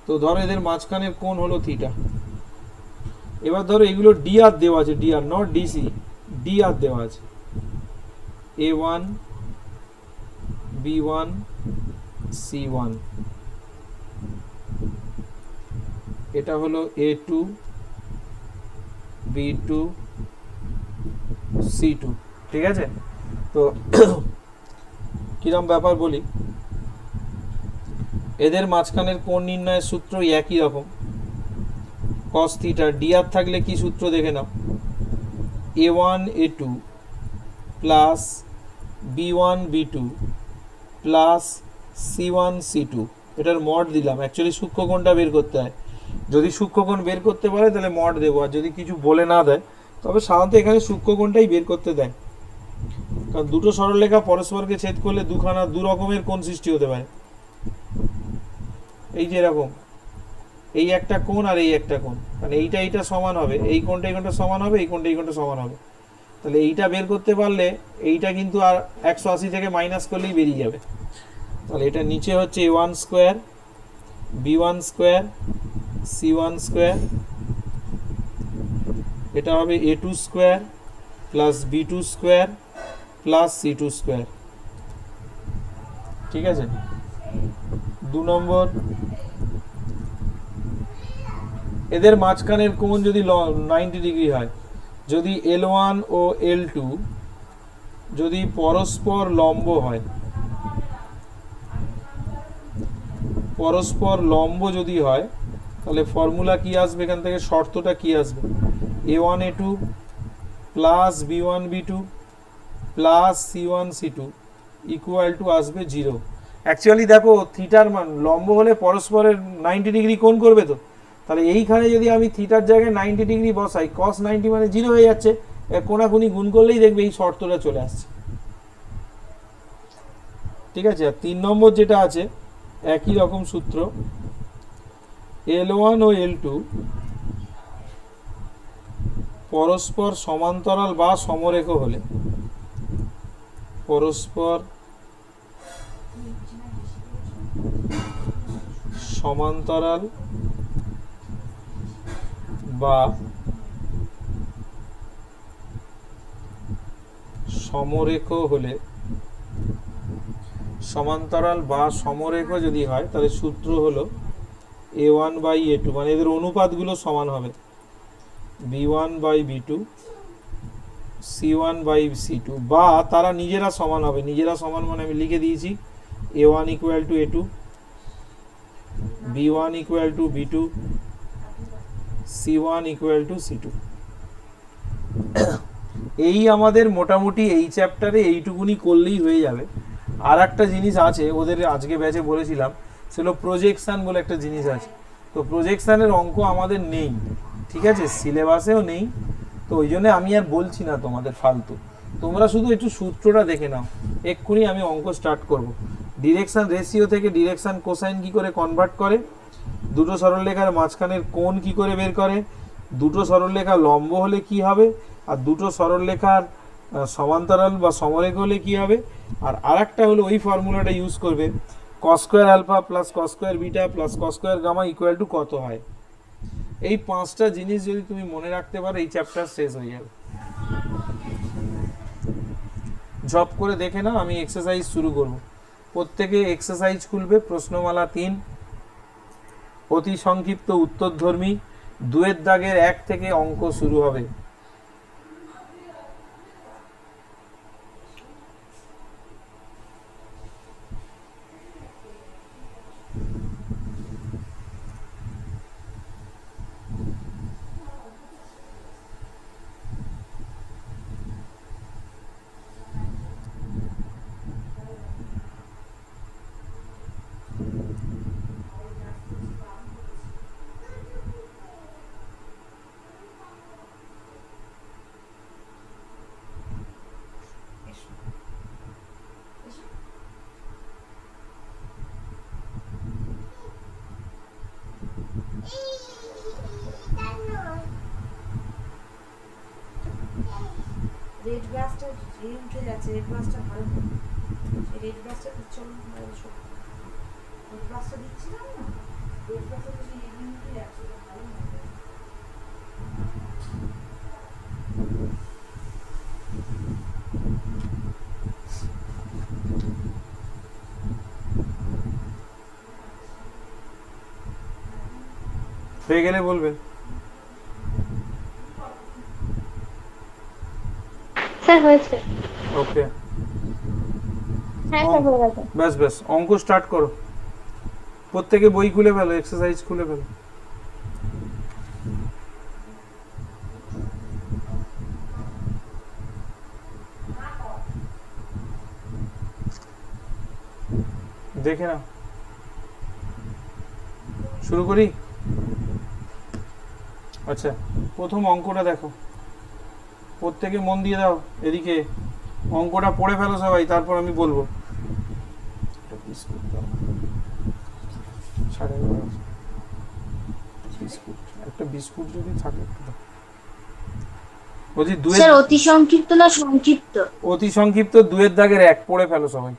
তো ধরো এদের মাঝখানের কোণ হলো থিটা। এবার ধরো এগুলো ডি আর দেওয়া আছে, D R not DC, D R দেওয়া আছে, A1 B1 C1, এটা হলো A2 B2 C2, ঠিক আছে? তো কিরম ব্যাপার বলি, এদের মাঝখানের কোণ নির্ণয়ের সূত্র একই রকম, cos থিটা। dr থাকলে কি সূত্র দেখে নাও, A1 A2 plus B1 B2 plus C1 C2, এটার মড দিলাম। অ্যাকচুয়ালি সূক্ষ্মকোণটা বের করতে হয়, যদি সূক্ষ্মকোণ বের করতে পারে তাহলে মড দেবো, আর যদি কিছু বলে না দেয় তবে সাধারণত এখানে সূক্ষ্মকোণটাই বের করতে দেয়, কারণ দুটো সরলরেখা পরস্পরকে ছেদ করলে দু রকমের কোণ সৃষ্টি হতে পারে। এই যে এরকম, এই একটা কোণ আর এই একটা কোণ, মানে এইটা সমান হবে, এই কোণটা এই কোণটা সমান হবে, এই কোণটা এই কোণটা সমান হবে। তাহলে এইটা বের করতে পারলে এইটা কিন্তু আর 180 থেকে মাইনাস করলেই বেরিয়ে যাবে। তাহলে এটা নিচে হচ্ছে A1 square B1 square C1 square, এটা হবে A2 square plus B2 square plus C2 square, ঠিক আছে? 2 নম্বর, এদের মাঝখানের কোণ যদি 90 ডিগ্রি হয়, যদি L1 ও L2 যদি পরস্পর লম্ব হয়, পরস্পর লম্ব যদি হয় তাহলে ফর্মুলা কি আসবে, এখান থেকে শর্তটা কি আসবে, A1 A2 plus B1 B2 plus C1 C2 equal to আসবে 0। অ্যাকচুয়ালি দেখো থিটার মান লম্ব হলে পরস্পরের 90 ডিগ্রি কোণ করবে, তো তাহলে এইখানে যদি আমি থিটার জায়গায় 90 ডিগ্রি বসাই, cos 90 মানে 0 হয়ে যাচ্ছে, কোনাকুনি গুণ করলেই দেখবে এই শর্তটা চলে আসছে, ঠিক আছে? আর 3 নম্বর যেটা আছে একই রকম সূত্র, L1 ও L2 পরস্পর সমান্তরাল বা সমরেখ হলে, পরস্পর সমান্তরাল বা সমরেখ হলে, সমান্তরাল বা সমরেখ যদি হয় তাহলে সূত্র হলো A1 বাই A2, মানে এদের অনুপাতগুলো সমান হবে, B1 by B2 C1 by C2, বা তারা নিজেরা সমান হবে। নিজেরা সমান মানে আমি লিখে দিয়েছি A1 equal to A2, B1 equal to B2, C1 equal to C2। এই আমাদের মোটামুটি এই চ্যাপ্টারে এইটুকুনি করলেই হয়ে যাবে। আর একটা জিনিস আছে ওদের আজকে ব্যাচে বলেছিলাম, সেগুলো প্রজেকশান বলে একটা জিনিস আছে। তো প্রজেকশানের অঙ্ক আমাদের নেই, ঠিক আছে, সিলেবাসেও নেই, তো ওই জন্য আমি আর বলছি না তোমাদের ফালতু, তোমরা শুধু একটু সূত্রটা দেখে নাও। এক্ষুনি আমি অঙ্ক স্টার্ট করব। ডিরেকশান রেশিও থেকে ডিরেকশান কোসাইন কি করে কনভার্ট করে, দুটো সরলরেখার মাঝখানের কোণ কি করে বের করে, দুটো সরলরেখা লম্ব হলে কি হবে, আর দুটো সরলরেখার সমান্তরাল বা সমরেখ হলে কি হবে, আর আরেকটা হলো ওই ফর্মুলাটা ইউজ করবে, cos square alpha plus cos square beta plus cos square gamma equal to কত হয়। এই 5টা জিনিস যদি তুমি মনে রাখতে পারো এই চ্যাপ্টার শেষ হয়ে যাবে। জব করে দেখে নাও, আমি এক্সারসাইজ শুরু করব। প্রত্যেকে এক্সারসাইজ খুলবে, প্রশ্নমালা 3, অতি সংক্ষিপ্ত উত্তরধর্মী, 2 দাগের 1 থেকে অঙ্ক শুরু হবে। রেড গ্লাসটা উঠে যাচ্ছে, রেড গ্লাসটা ভালো, রেড গ্লাসটা চলুন, রেড গ্লাসটা দিচ্ছিলাম না, রেড গ্লাসটা তো উঠে যাচ্ছে, ভালো না। হয়ে গেলে বলবে। স্যার হয়েছে। ওকে, হ্যাঁ স্যার হয়ে গেছে। ব্যাস ব্যাস, অঙ্ক স্টার্ট করো। প্রত্যেকে বই খুলে ফেলো, এক্সারসাইজ খুলে ফেলো। দেখে নাও, শুরু করি। আচ্ছা, প্রথম অঙ্কটা দেখো, প্রত্যেকে মন দিয়ে দাও। এদিকে অঙ্কটা পড়ে ফেলো সবাই, তারপর আমি বলবো। একটা বিস্কুট দাও। 11:30 বিস্কুট, একটা বিস্কুট যদি থাকে একটু দাও। বলছি দুয়ের, স্যার অতি সংক্ষিপ্ত না সংক্ষিপ্ত? অতি সংক্ষিপ্ত 2 দাগের 1, পড়ে ফেলো সবাই।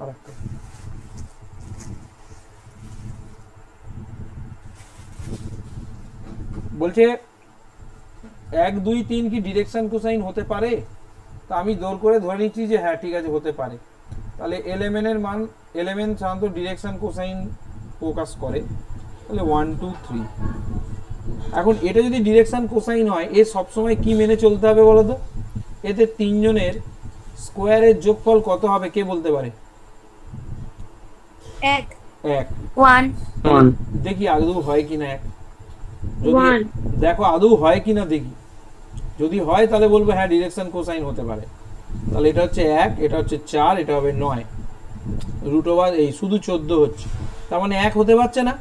আরেকটা। বলছে 1 2 3 কি ডিরেকশন কোসাইন হতে পারে? তা আমি জোর করে ধরে নিচ্ছি যে হ্যাঁ ঠিক আছে, হতে পারে। তাহলে এলএমএন এর মান, এলএমএন সাধারণত ডিরেকশন কোসাইন ফোকাস করে, তাহলে 1 2 3। এখন এটা যদি ডিরেকশন কোসাইন হয়, এ সবসময় কি মেনে চলতে হবে বলো তো? এতে 3 জনের স্কোয়ারের যোগফল কত হবে কে বলতে পারে? 1 1। 1 দেখি আদৌ হয় কিনা 1। যদি 1 দেখো আদৌ হয় কিনা দেখি, যদি হয় তাহলে বলবো হ্যাঁ ডিরেকশন কোসাইন হতে পারে। তাহলে এটা হচ্ছে 1, এটা হচ্ছে 4, এটা হবে 9, রুট ওভার এই শুধু 14 হচ্ছে। তার মানে 1 হতে পারছে না,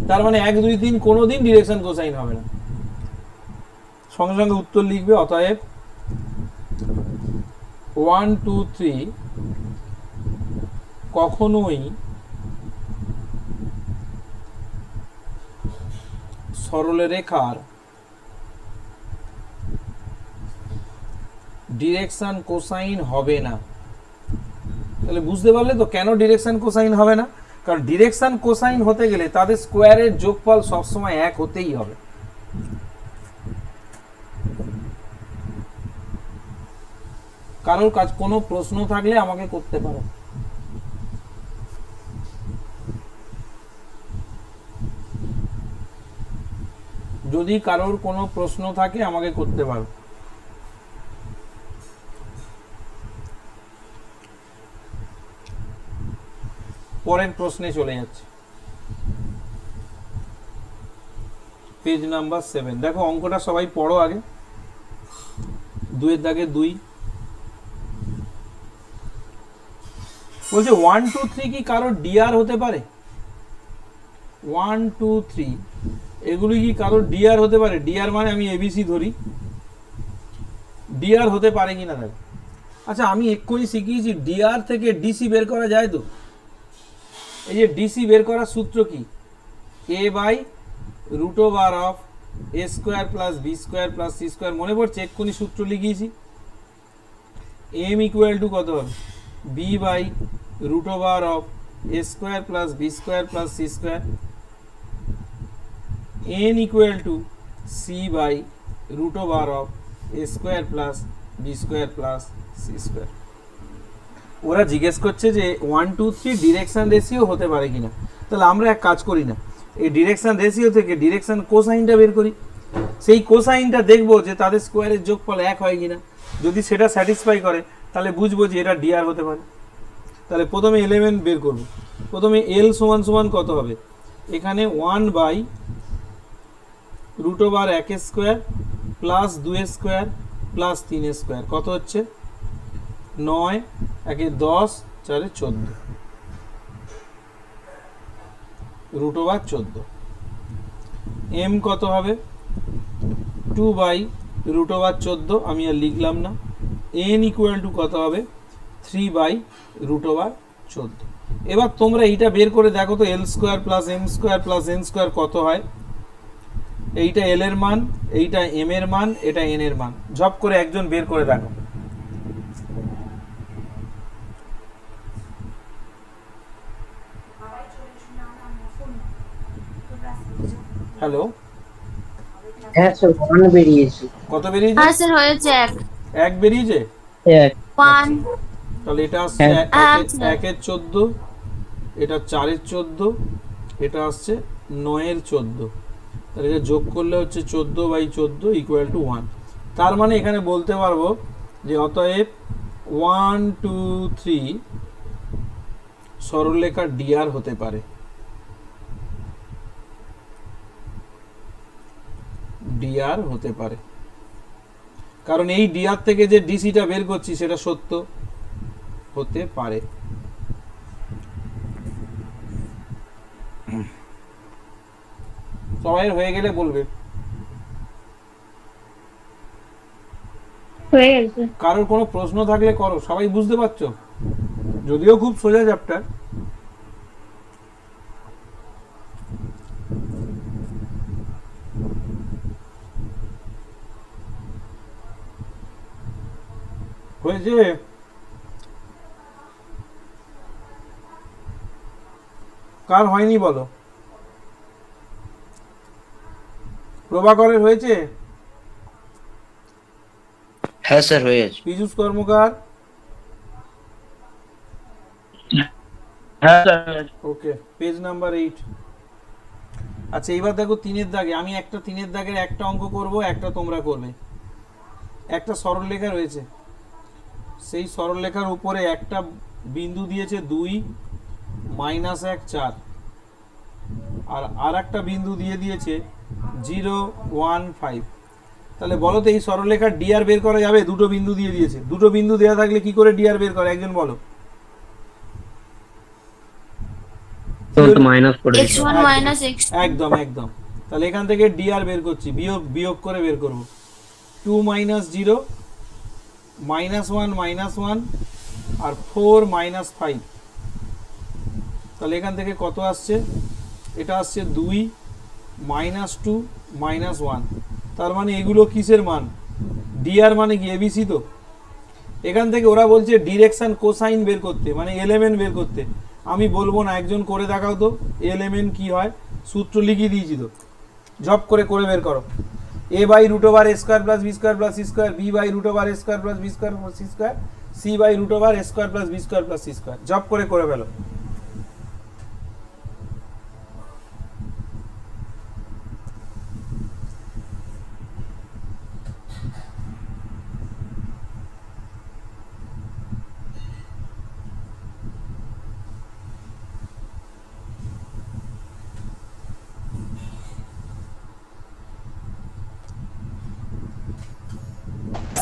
তার মানে 1 2 3 কোনোদিন ডিরেকশন কোসাইন হবে না। সঙ্গে সঙ্গে উত্তর লিখবে। অতএব 1 2 3 কখনোই সরলরেখার ডিরেকশন কোসাইন হবে না। তাহলে বুঝতে পারলে তো কেন ডিরেকশন কোসাইন হবে না? কারণ ডিরেকশন কোসাইন হতে গেলে তাদের স্কোয়ারের যোগফল সবসময় 1 হতেই হবে। কারোর কাজ কোনো প্রশ্ন থাকলে আমাকে করতে পারো। যদি কারোর কোনো প্রশ্ন থাকে আমাকে করতে পারো। পরের প্রশ্নে চলে যাচ্ছে, পেজ নাম্বার 7। দেখো অঙ্কটা সবাই পড়ো আগে। 2 দাগে 2 বলছে 1 2 3 কি কারোর ডিআর হতে পারে? 1 2 3 এগুলি কি কারোর ডিআর হতে পারে? ডিআর মানে আমি এবিসি ধরি, ডিআর হতে পারে কিনা দেখো। আচ্ছা আমি এক্ষুনি শিখিয়েছি ডিআর থেকে ডিসি বের করা যায় তো? এই যে ডিসি বের করার সূত্র কি? a by root over of a square plus B square plus C square. মনে পড়ছে? এক্ষুনি সূত্র লিখিয়েছি। m ইকুয়াল টু কত হবে? b by root over of a square plus B square plus C square. n equal to c by root over of a square plus B square plus C square. ওরা জিজ্ঞেস করছে যে 1 2 3 direction ratio হতে পারে কিনা। তাহলে আমরা এক কাজ করি না, এই ডিরেকশন রেশিও থেকে ডিরেকশন কোসাইনটা বের করি। সেই কোসাইনটা দেখবো যে তাদের স্কোয়ারের যোগফল 1 হয় কিনা। যদি সেটা স্যাটিসফাই করে তাহলে বুঝবো যে এটা ডিআর হতে পারে। তাহলে প্রথমে এলিমেন্ট বের করব। প্রথমে এল সমান সমান কত হবে? এখানে 1 by root over 1 square plus 2 square plus 3 square কত হচ্ছে? 9 1 10 4 14 রুট ওভার 14। এম কত হবে? 2 বাই রুট ওভার 14, আমি আর লিখলাম না। এন ইকুয়াল টু কত হবে? 3 বাই রুট ওভার 14। এবার তোমরা এইটা বের করে দেখো তো, L square plus M square plus N square কত হয়? এইটা এল এর মান, এইটা এম এর মান, এটা এন এর মান। ঝপ করে একজন বের করে দেখো। হ্যালো, হ্যাঁ স্যার 1 বেরিয়েছে। কত বেরিয়েছে? হ্যাঁ স্যার হয়েছে 1 বেরিয়েছে। 1 1 তাহলে এটা আসছে হ্যাঁ। 1 এর 14 এটা 4-এর 14, এটা আসছে 9-এর 14, তাহলে এটা যোগ করলে হচ্ছে 14/14 ইকুয়াল টু 1। তার মানে এখানে বলতে পারবো যে অতএব 1 2 3 সরলরেখা ডিআর হতে পারে, ডিআর হতে পারে, কারণ এই ডিআর থেকে যে ডিসিটা বের করছি সেটা সত্য হতে পারে। সবাই হয়ে গেলে বলবে, হয়ে গেছে। কারোর কোনো প্রশ্ন থাকলে করো, সবাই বুঝতে পারছো? যদিও খুব সোজা চ্যাপ্টার। হয়েছে? কার হয়নি বলো? প্রভাকরের হয়েছে? হ্যাঁ স্যার হয়ে গেছে। পীযূষ কর্মকার? হ্যাঁ স্যার। ওকে, পেজ নাম্বার 8। আচ্ছা এবার দেখো 3-এর দাগে, আমি একটা 3-এর দাগের একটা অঙ্ক করব, একটা তোমরা করবে। একটা সরলরেখা রয়েছে, সেই সরলরেখার উপরে একটা বিন্দু দিয়েছে 2 -1 4, আর আরেকটা বিন্দু দিয়ে দিয়েছে 0 1 5। তাহলে বলো তো এই সরলরেখার ডিআর বের করা যাবে? দুটো বিন্দু দিয়ে দিয়েছে, দুটো বিন্দু দেওয়া থাকলে কি করে ডিআর বের করে একজন বলো? x1 মাইনাস x একদম একদম। তাহলে এখান থেকে ডিআর বের করছি, বিয়োগ করে বের করব। 2 - 0 -1 -1 আর 4 -5। তাহলে এখান থেকে কত আসছে? এটা আসছে 2 -2 -1। তার মানে এগুলো কিসের মান? ডিআর মানে কি এবিসি? তো এখান থেকে ওরা বলছে ডিরেকশন কোসাইন বের করতে, মানে এলিমেন্ট বের করতে। আমি বলবো না, একজন করে দেখাও তো এলিমেন্ট কি হয়। সূত্র লিখিয়ে দিয়েছি তো, ঝপ করে করে বের করো। a/√a² + b² + c², b/√a² + b² + c², c/√a² + b² + c²। ঝপ করে করে ফেলো।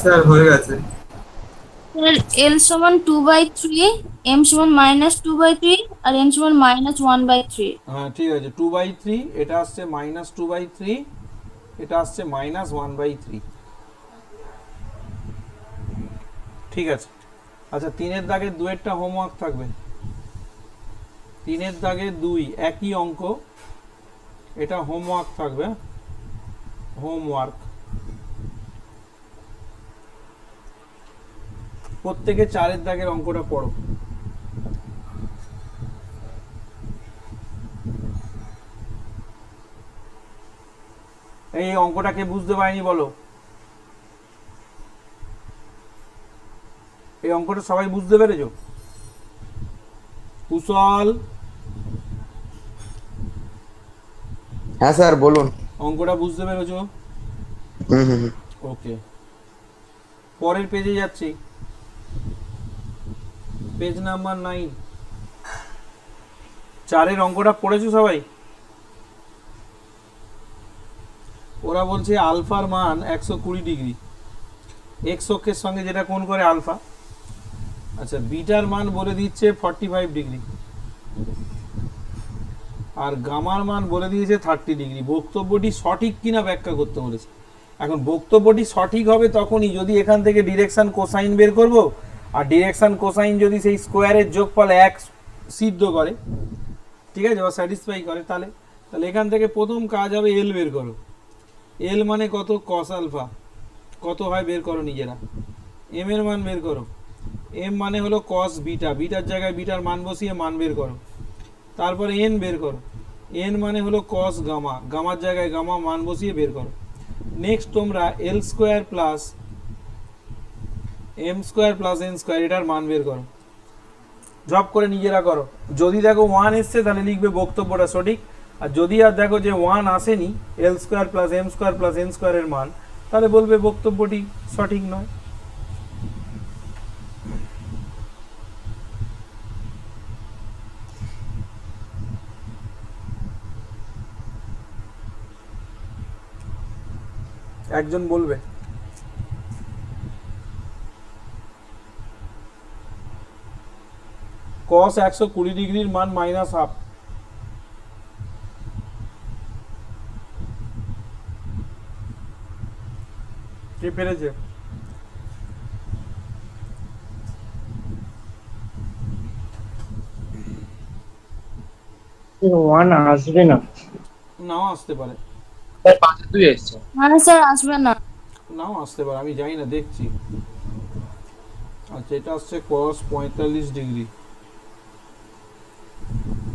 স্যার হয়ে গেছে। L সমান 2/3, m সমান -2/3 আর n সমান -1/3। হ্যাঁ ঠিক আছে, 2/3, এটা আসছে -2/3, এটা আসছে -1/3। ঠিক আছে। আচ্ছা 3-এর দাগের 2-এরটা হোমওয়ার্ক থাকবে। 3-এর দাগের 2 একই অঙ্ক, এটা হোমওয়ার্ক থাকবে, হোমওয়ার্ক। প্রত্যেকে 4-এর দাগের অঙ্কটা পড়ো। এই অঙ্কটাকে বুঝতে পারিনি বলো? এই অঙ্কটা সবাই বুঝতে পেরেছো? কুশল? হ্যাঁ স্যার বলুন। অঙ্কটা বুঝতে পেরেছো? ওকে, পরের পেজে যাচ্ছি, পেজ নাম্বার 9। 4-এর অঙ্কটা পড়েছো সবাই? ওরা বলছে আলফার মান 120 ডিগ্রি, এক্স অক্ষের সঙ্গে যেটা কোণ করে আলফা। আচ্ছা বিটার মান বলে দিচ্ছে 45 ডিগ্রি, আর গামার মান বলে দিয়েছে 30 ডিগ্রি। বক্তব্যটি সঠিক কিনা ব্যাখ্যা করতে বলেছে। এখন বক্তব্যটি সঠিক হবে তখনই যদি এখান থেকে ডিরেকশন কোসাইন বের করব, আর ডিরেকশন কোসাইন যদি সেই স্কোয়ারের যোগফল 1 সিদ্ধ করে, ঠিক আছে, বা স্যাটিসফাই করে, তাহলে তাহলে এখান থেকে প্রথম কাজ হবে এল বের করো। এল মানে কত? Cos alpha. কত হয় বের করো নিজেরা। এম এর মান বের করো। এম মানে হলো কস বিটা, বিটার জায়গায় বিটার মান বসিয়ে মান বের করো। তারপরে এন বের করো। এন মানে হলো কস গামা, গামার জায়গায় গামা মান বসিয়ে বের করো। নেক্সট তোমরা L square plus M square plus N square এটার মান বের করো। ঝপ করে নিজেরা করো। যদি দেখো 1 এসছে তাহলে লিখবে বক্তব্যটা সঠিক, আর যদি আর দেখো যে 1 আসেনি, L square plus M square plus N স্কোয়ারের মান, তাহলে বলবে বক্তব্যটি সঠিক নয়। একজন বলবে। cos 120 ডিগ্রির মান মাইনাস হাফ। কে পেরেছে? ওয়ান আসবে না। নাও আসতে পারে, মানে স্যার আসবে না। নাও আসতে পারে, আমি জানি না, দেখছি। আচ্ছা, এটা আসছে cos 45 ডিগ্রি,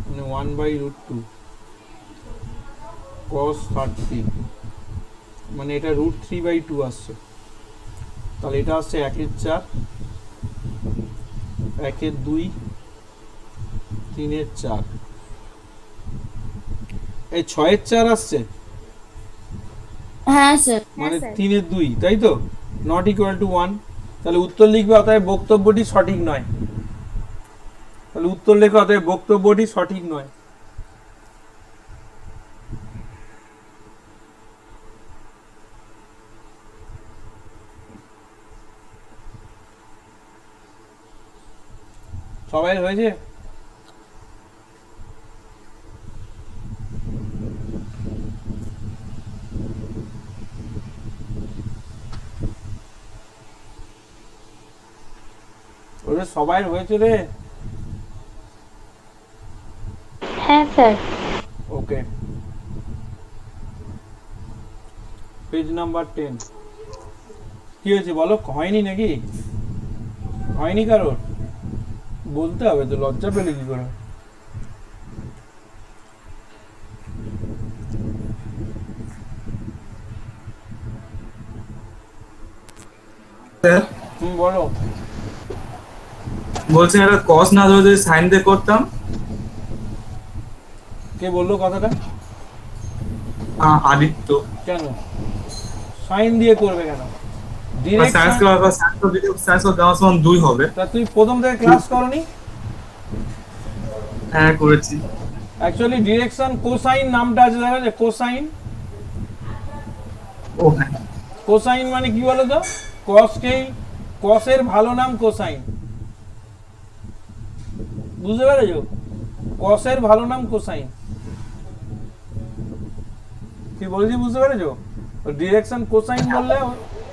মানে 1/√2 cos 30, মানে এটা √3/2 আসছে। তাহলে এটা আসছে 1/4, 1/2, 3/4, এই 6/4 আসছে, হ্যাঁ স্যার। মানে 3/2, তাই তো, নট ইকুয়াল টু 1। তাহলে উত্তর লিখবে অতএব বক্তব্যটি সঠিক নয়। তাহলে উত্তর লেখো অতএব বক্তব্যটি সঠিক নয়। সবাই হয়েছে? ওরে সবাই হয়েছে রে। হ্যাঁ স্যার। ওকে, পেজ নাম্বার 10। কি হয়েছে বলো? হয়নি নাকি? হয়নি কারোর? বলতে হবে তো, লজ্জা পেলে কি করে? বলো। বলছেন এটা কস না ধরে যদি সাইন দিয়ে করতাম। কে বললো কথাটা? আদিত্য। কেন সাইন দিয়ে করবে কেন? ডিরেক্ট সায়েন্স ক্লাস সায়েন্স দেওয়ার সময় 2 হবে। তা তুই প্রথম থেকে ক্লাস করনি? হ্যাঁ করেছি। অ্যাকচুয়ালি ডিরেকশন কোসাইন নামটা আছে, দেখা যায় কোসাইন। ও হ্যাঁ, কোসাইন মানে কি বলো তো? কসকেই, কসের ভালো নাম কোসাইন, বুঝতে পেরেছো? কসের ভালো নাম কোসাইন। কি বলছি বুঝতে পেরেছো? ডিরেকশন কোসাইন বললে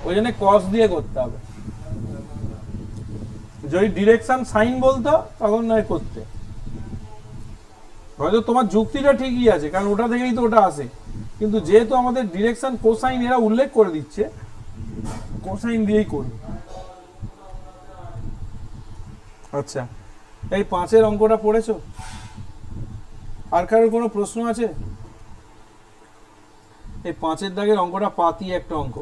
ওই জন্য কস দিয়ে করতে হবে। যদি ডিরেকশন সাইন বলতো তখন নয় করতে। হয়তো তোমার যুক্তিটা ঠিকই আছে, কারণ ওটা থেকেই তো ওটা আসে, কিন্তু যেহেতু আমাদের ডিরেকশন কোসাইন এরা উল্লেখ করে দিচ্ছে, কোসাইন দিয়েই করবে। আচ্ছা, এই 5-এর অঙ্কটা পড়েছো? আর কারোর কোনো প্রশ্ন আছে? এই 5-এর দাগের অঙ্কটা পাতি একটা অঙ্ক,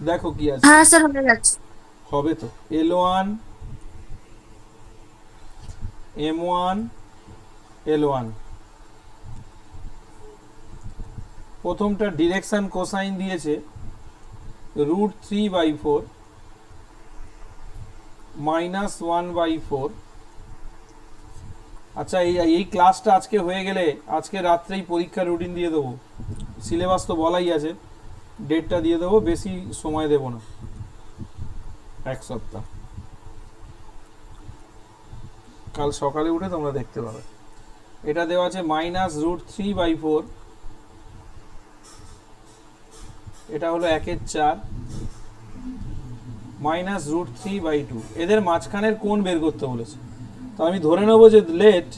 দেখো কি আছে। হ্যাঁ স্যার হয়ে যাচ্ছে। হবে তো, L1 M1 L1। প্রথমটা ডিরেকশন কোসাইন দিয়েছে √3/4 -1/4। আচ্ছা, এই ক্লাসটা আজকে হয়ে গেলে আজকে রাত্রেই পরীক্ষার রুটিন দিয়ে দেবো। সিলেবাস তো বলাই আছে, ডেটটা দিয়ে দেবো, বেশি সময় দেব না, 1 সপ্তাহ। কাল সকালে উঠে তোমরা দেখতে পাবে। এটা দেওয়া আছে -√3/4, এটা হলো 1/4 -√3/2। এদের মাঝখানের কোণ বের করতে বলেছে। তো আমি ধরে নেব যে লেট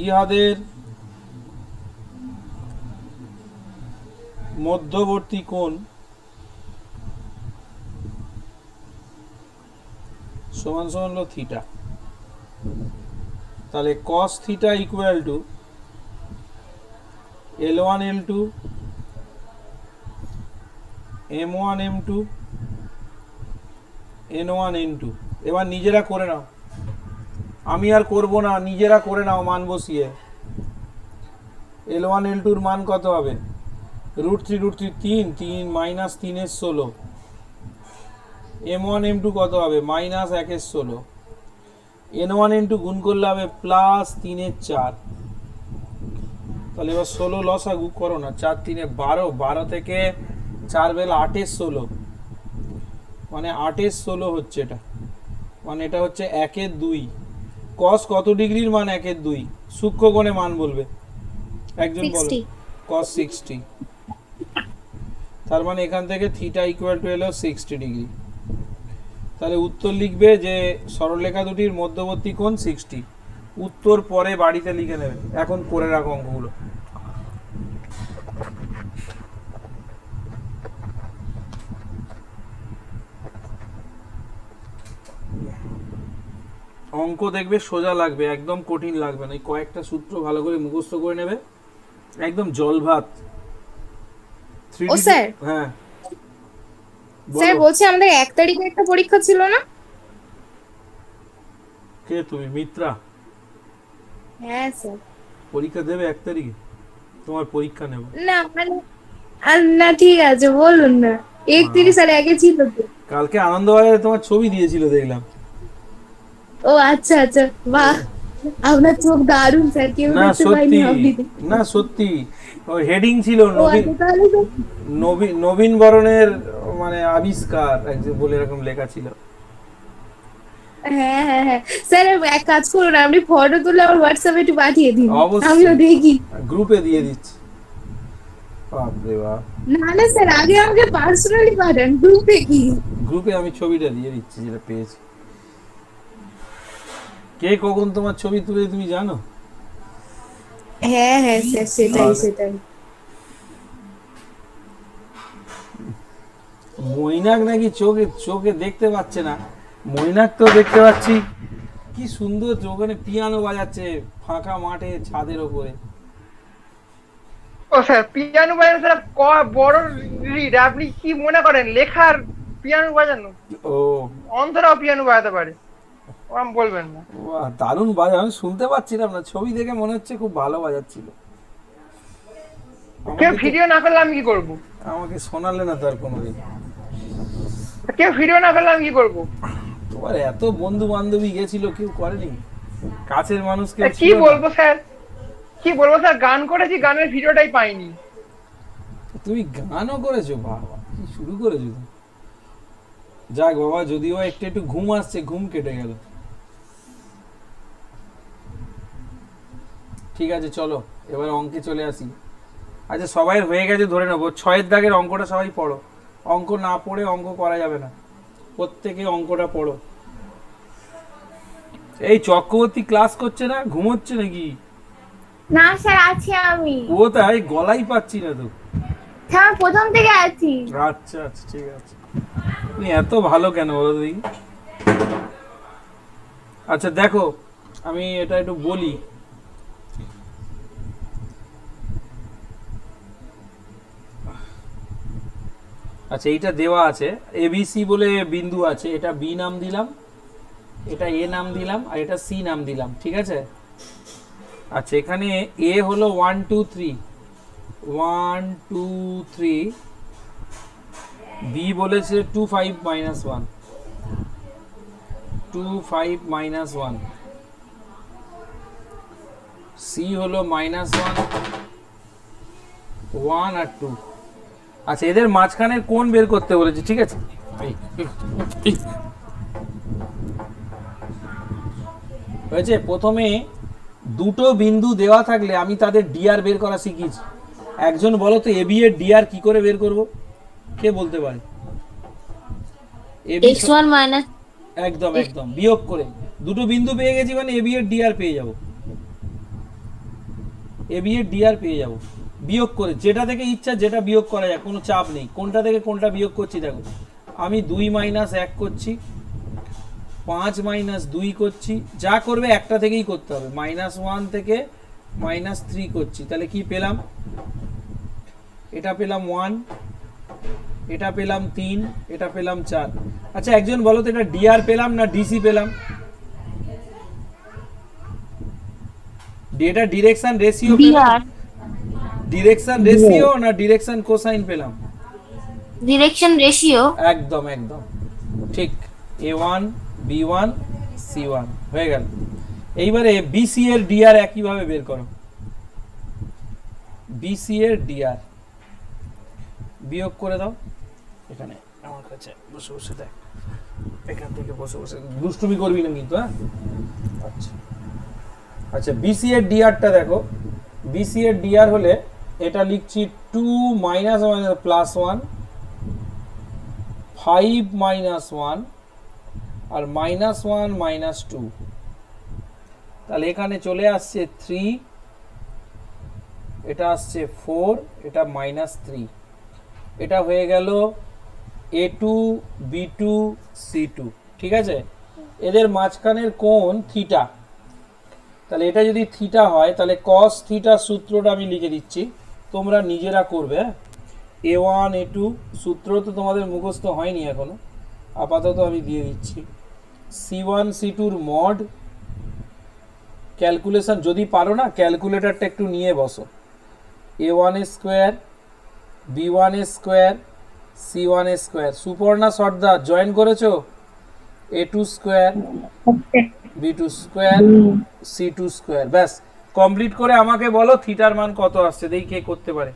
ইহাদের মধ্যবর্তী কোণ সমান সমান হলো থিটা। তাহলে cos theta equal to L1 L2 M1 M2 N1 N2। এবার নিজেরা করে নাও। আমি আর করব না, নিজেরা করে নাও মান বসিয়ে। L1 L2 এর মান কত হবে? √3 3 3 মাইনাস 3 এর 16। M1 M2 কত হবে? মাইনাস 1 এর 16। N1 N2 গুণ করলে হবে প্লাস 3 এর 4। তাহলে এবার 16 লসাগু করো না, 4 3 12, 12 থেকে 4 বেলা 8 এর 16, মানে 8 এর 16 হচ্ছে এটা, মানে এটা হচ্ছে 1 এর 2। cos কত ডিগ্রির মান 1 এর 2? সূক্ষ্ম কোণে মান বলবে একজন, বলো। 60 cos 60। তার মানে এখান থেকে থিটা ইকুয়াল টু হলো 60 ডিগ্রি। তাহলে উত্তর লিখবে যে সরলরেখা দুটির মধ্যবর্তী কোণ 60। উত্তর পরে বাড়িতে লিখে নেবে, এখন করে রাখো অঙ্কগুলো। অঙ্ক দেখবে সোজা লাগবে, একদম কঠিন লাগবে না। এই কয়েকটা সূত্র ভালো করে মুখস্থ করে নেবে, একদম জল ভাত। 3D ও স্যার। হ্যাঁ স্যার বলো। বলছি আমাদের 1 তারিখে একটা পরীক্ষা ছিল না? কে তুমি? মিত্রা? হ্যাঁ স্যার। পরীক্ষা দেবে 1 তারিখে? তোমার পরীক্ষা নেব। না মানে না ঠিক আছে বলুন না, 31 আর 1 ছিল তো। কালকে আনন্দবাজারে তোমার ছবি দিয়েছিল দেখলাম। ও আচ্ছা আচ্ছা, বাহ আপনার চোখ দারুণ স্যার, কেউ না দেখতে সত্যি, পাইনি আপনি দেখতে। না সত্যি, ওই হেডিং ছিল ও নবীন, আচ্ছা, তাহলে তো- নবীন বরণের মানে আবিষ্কার একজন বলে এরকম লেখা ছিল। হ্যাঁ হ্যাঁ হ্যাঁ স্যার, এক কাজ করুন, আপনি ফটো তুলে আমার হোয়াটসঅ্যাপে একটু পাঠিয়ে দিন, অবশ্যই। আমিও দেখি। গ্রুপে দিয়ে দিচ্ছি। বাপরে বাপ, না না স্যার, আগে আমাকে পার্সোনালি পাঠান, গ্রুপে কি? গ্রুপে আমি ছবিটা দিয়ে দিচ্ছি যেটা পেয়েছি। কে কখন তোমার ছবি তুলে তুমি জানো? হ্যাঁ হ্যাঁ স্যার, সেটাই তাহলে- সেটাই। মৈনাক নাকি চোখে চোখে দেখতে পাচ্ছে না, মৈনাক তো দেখতে পাচ্ছি, কি সুন্দর ওখানে পিয়ানো বাজাচ্ছে ফাঁকা মাঠে ছাদের ওপরে। ও স্যার, পিয়ানো বাজানো স্যার বড় রিড, আপনি কি মনে করেন লেখার পিয়ানো বাজানো? ও অন্তরাও পিয়ানো বাজাতে পারে, ওরম বলবেন না। বাহ, দারুণ বাজা, আমি শুনতে পাচ্ছিলাম না, ছবি দেখে মনে হচ্ছে খুব ভালো বাজাচ্ছিল। কেউ আমাকে ভিডিও না করলে আমি কি করবো? আমাকে শোনালে না তো আর কোনোদিন। কেউ ভিডিও না করলে আমি কি করবো? তোমার এত বন্ধু বান্ধবী গেছিল, কেউ করেনি? কাছের মানুষ কেউ কি ছিল না? বলবো স্যার, কি বলবো স্যার, গান করেছি, গানের ভিডিওটাই পাইনি। তুমি গানও করেছো? বাবা, কি শুরু করেছো তুমি? যাক বাবা, যদিও একটু একটু ঘুম আসছে, ঘুম কেটে গেল। ঠিক আছে চলো এবার অঙ্কে চলে আসি। আচ্ছা সবাই হয়ে গেছে ধরে নেবো, 6 দাগের অঙ্কটা সবাই পড়ো। অঙ্ক না পড়ে অঙ্ক করা যাবে না, প্রত্যেকে অঙ্কটা পড়ো। এই চক্রবর্তী ক্লাস করছে না, ঘুমোচ্ছে নাকি? না স্যার, আছি আমি। ও তাই, গলাই পাচ্ছি না তো। হ্যাঁ, প্রথম থেকে আছি। আচ্ছা আচ্ছা ঠিক আছে। তুমি এত ভালো কেন বলো দেখি? আচ্ছা দেখো, আমি এটা একটু বলি। আচ্ছা এইটা দেওয়া আছে, এবিসি বলে বিন্দু আছে, এটা বি নাম দিলাম, এটা এ নাম দিলাম, আর এটা সি নাম দিলাম, ঠিক আছে? আচ্ছা এখানে এ হলো 1 2 3, 1 2 3, বি বলেছে 2 5 minus 1, 2 5 minus 1, সি হলো -1 1 আর 2। আচ্ছা এদের মাঝখানের কোণ বের করতে বলেছে, ঠিক আছে? হয়েছে। প্রথমে দুটো বিন্দু দেওয়া থাকলে আমি তাদের ডিআর বের করা শিখিয়েছি। একজন বলো তো এবি এর ডিআর কি করে বের করব? কে বলতে পারে? এবি x1 মাইনাস একদম একদম বিয়োগ করে দুটো বিন্দু পেয়ে গেছি, মানে এবি এর ডিআর পেয়ে যাব, এবি এর ডিআর পেয়ে যাব বিয়োগ করে। যেটা থেকে ইচ্ছা যেটা বিয়োগ করা যায়, কোনো চাপ নেই। কোনটা থেকে কোনটা বিয়োগ করছি দেখো, আমি 2 - 1 করছি, 5 - 2 করছি, যা করবে একটা থেকেই করতে হবে। -1 থেকে -3 করছি, তাহলে কি পেলাম? এটা পেলাম 1, এটা পেলাম 3, এটা পেলাম 4। আচ্ছা একজন বলো তো, এটা ডিআর পেলাম না ডিসি পেলাম? এটা direction ratio DR direction ratio না ডিরেকশন কোসাইন পেলাম? Direction ratio. একদম একদম ঠিক। a1 b1 c1 হয়ে গেল। এইবারে বিসি এর ডিআর একইভাবে বের করো। বিসি এর ডিআর বিয়োগ করে দাও। এখানে আমার কাছে বসে বসে দেখ, এখান থেকে বসে বসে দুষ্টুমি করবি না কিন্তু, হ্যাঁ? আচ্ছা আচ্ছা, বিসি এর ডিআরটা দেখো। বিসি এর ডিআর হলে এটা লিখছি 2 মাইনাস প্লাস 1 5 মাইনাস 1 আর মাইনাস 1 মাইনাস 2। তাহলে এখানে চলে আসছে 3, এটা আসছে 4, এটা মাইনাস 3। এটা হয়ে গেল a2 b2 c2, ঠিক আছে? এদের মাঝখানের কোণ থিটা, তাহলে এটা যদি থিটা হয় তাহলে cos থিটা সূত্রটা আমি লিখে দিচ্ছি, তোমরা নিজেরা করবে। a1 a2 সূত্র তো তোমাদের মুখস্থ হয়নি এখনো, আপাতত আমি দিয়ে দিচ্ছি। c1 c2 মড, ক্যালকুলেশন যদি পারো না ক্যালকুলেটরটা একটু নিয়ে বসো। a1 square b1 square c1 square. Suparna Sardar join করেছো? a2 square b2 square c2 square. ব্যাস কমপ্লিট করে আমাকে বলো থিটার মান কত আসছে, দেখি কে করতে পারে।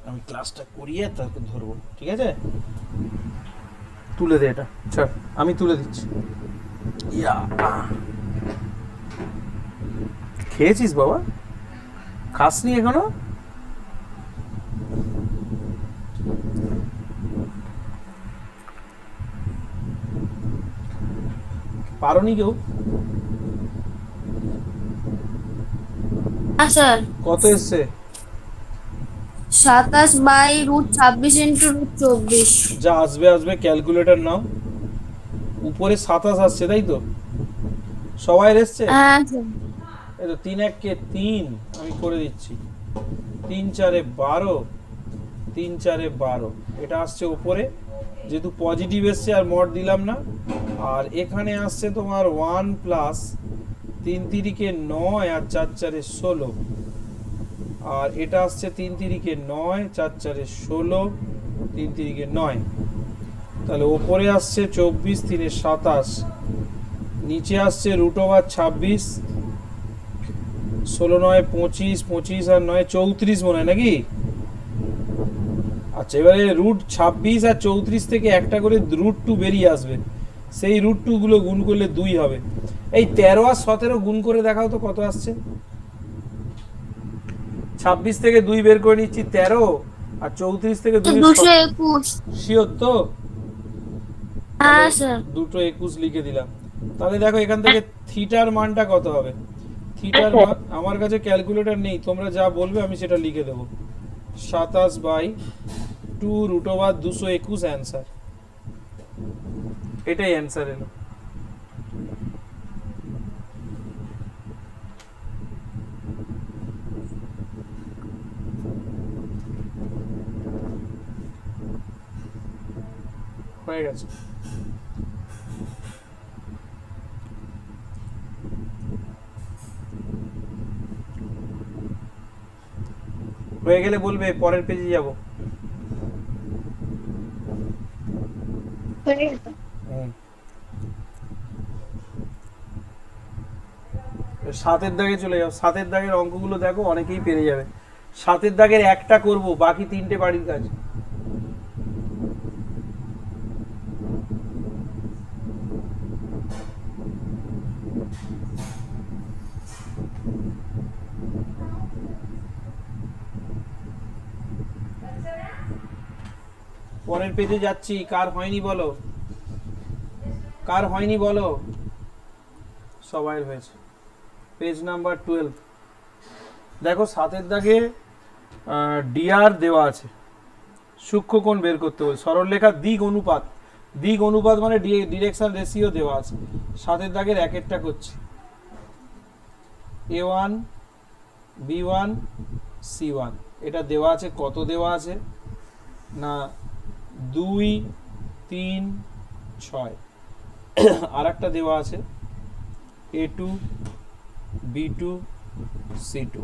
আমি ক্লাসটা করিয়ে তারপর ধরবো, ঠিক আছে? তুলে দে এটা, ছাড় আমি তুলে দিচ্ছি। ইয়া, খেয়েছিস বাবা? খাসনি এখনো? পারোনি কেউ? স্যার কত এসছে? 27/√26 × √24। যা আসবে আসবে, ক্যালকুলেটর নাও। উপরে 27 আসছে তাই তো? সবাই এসছে? হ্যাঁ স্যার। এই তো 3 1 কে 3, আমি করে দিচ্ছি। 3 4 12, 3 4 12, এটা আসছে উপরে, যেহেতু পজিটিভ এসছে আর মড দিলাম না। আর এখানে আসছে তোমার 1 প্লাস 3 3 কে 9 আর 4 4 16, আর এটা আসছে 3 3 কে 9 4 4 16 3 3 কে 9। তাহলে উপরে আসছে 24 3 27, নিচে আসছে √26, 16 9 25, 25 আর 9 34 মনে হয় নাকি? আচ্ছা, এবারে √26 আর 34 থেকে একটা করে √2 বেরিয়ে আসবে, সেই √2 গুলো গুণ করলে 2 হবে। এই 13 আর 17 গুণ করে দেখাও তো কত আসছে। 26 থেকে 2 বের করে নিচ্ছি 13, আর 34 থেকে 2 221। শিওর তো? হ্যাঁ স্যার। 221 লিখে দিলাম। তাহলে দেখো এখান থেকে থিটার মানটা কত হবে। থিটার মান, আমার কাছে ক্যালকুলেটর নেই, তোমরা যা বলবে আমি সেটা লিখে দেবো। 27/2√221 অ্যান্সার। এটাই অ্যান্সার এলো। হয়ে গেছে। হয়ে গেলে বলবে, পরের পেজে যাব। সাতের দাগে চলে যাও। সাতের দাগের অঙ্কগুলো দেখো, অনেকেই পেরে যাবে। সাতের দাগের একটা করব, বাকি 3টে বাড়ির কাজ। পরের পেজে যাচ্ছি। কার হয়নি বলো, কার হয়নি বলো? সবাই হয়েছে। পেজ নাম্বার 12 দেখো, সাতের দাগে ডিআর দেওয়া আছে, সূক্ষ্মকোণ বের করতে হবে, সরলরেখার দিক অনুপাত। দিক অনুপাত মানে ডিরেকশন রেশিও দেওয়া আছে। সাতের দাগের এক একটা করছি। a1 B1 C1 এটা দেওয়া আছে, কত দেওয়া আছে না 2 3 6 আর একটা দেওয়া আছে A2 B2 C2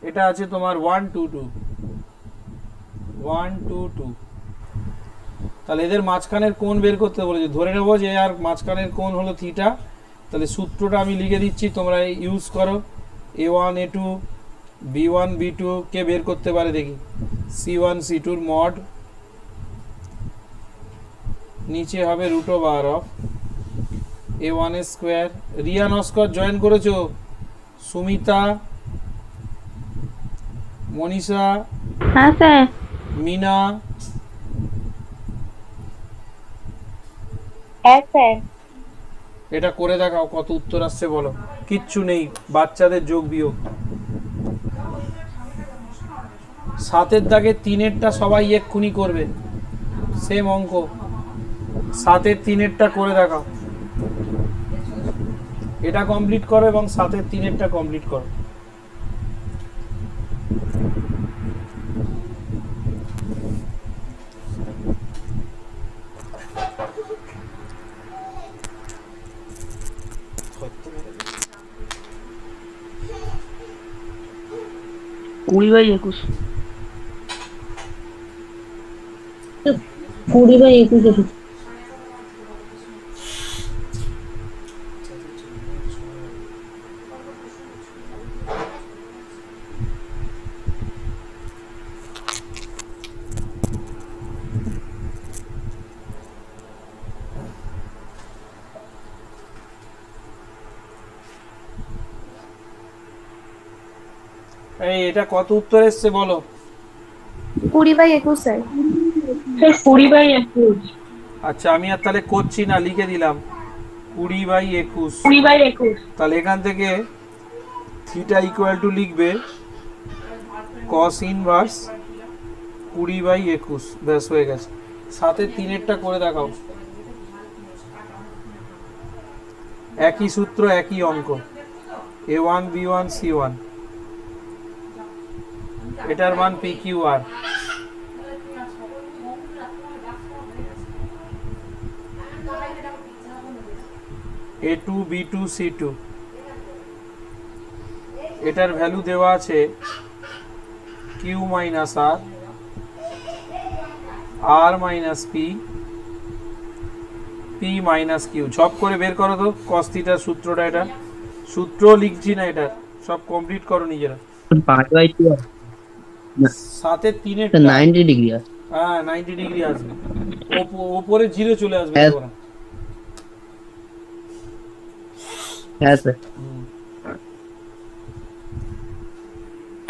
এটা আছে তোমার 1 2 2 1 2 2 তাহলে এদের মাঝখানের কোণ বের করতে বলেছে, ধরে নেব যে আর মাঝখানের কোণ হলো থিটা। তাহলে সূত্রটা আমি লিখে দিচ্ছি, তোমরা ইউজ করো। A1 A2 B1 B2 কে বের করতে পারে দেখি, C1 C2 এর মড, নিচে হবে √অফ A1 এর স্কয়ার। রিয়া নস্কর জয়েন করেছো, সুমিতা, মনীষা, হ্যাঁ স্যার। মিনা, হ্যাঁ স্যার। এটা করে দেখাও কত উত্তর আসছে বলো। কিচ্ছু নেই, বাচ্চাদের যোগ বিয়োগ। 7 দাগে 3-এরটা সবাই এক্ষুনি করবে, সেম অঙ্ক। 7 3-এরটা করে দেখাও, এটা কমপ্লিট করো এবং 7 3-এরটা কমপ্লিট করো। কুড়ি বাই একুশ 20/21 এই এটা কত উত্তর এসছে বলো। 20/21 স্যার। 20/21 আচ্ছা আমি আর তাহলে করছি না, লিখে দিলাম 20/21। 20/21 তাহলে এখান থেকে থিটা ইকুয়াল টু লিখবে cos ইনভার্স 20/21, ব্যাস হয়ে গেছে। 7 3-এরটা করে দেখাও, একই সূত্র একই অঙ্ক, A1 B1 C1, এটার মান PQR। A2 B2 C2, এটার ভ্যালু দেওয়া আছে Q minus R, R minus P, P minus Q। ঝপ করে বের করো তো cos থিটার সূত্রটা, এটা সূত্র লিখছি না, এটা সব কমপ্লিট করো নিজেরা। 5/2 7 3-এর 90 ডিগ্রি আছে। হ্যাঁ 90 ডিগ্রি আসবে, ওপরে জিরো চলে আসবে। হ্যাঁ। ওরা হ্যাঁ স্যার।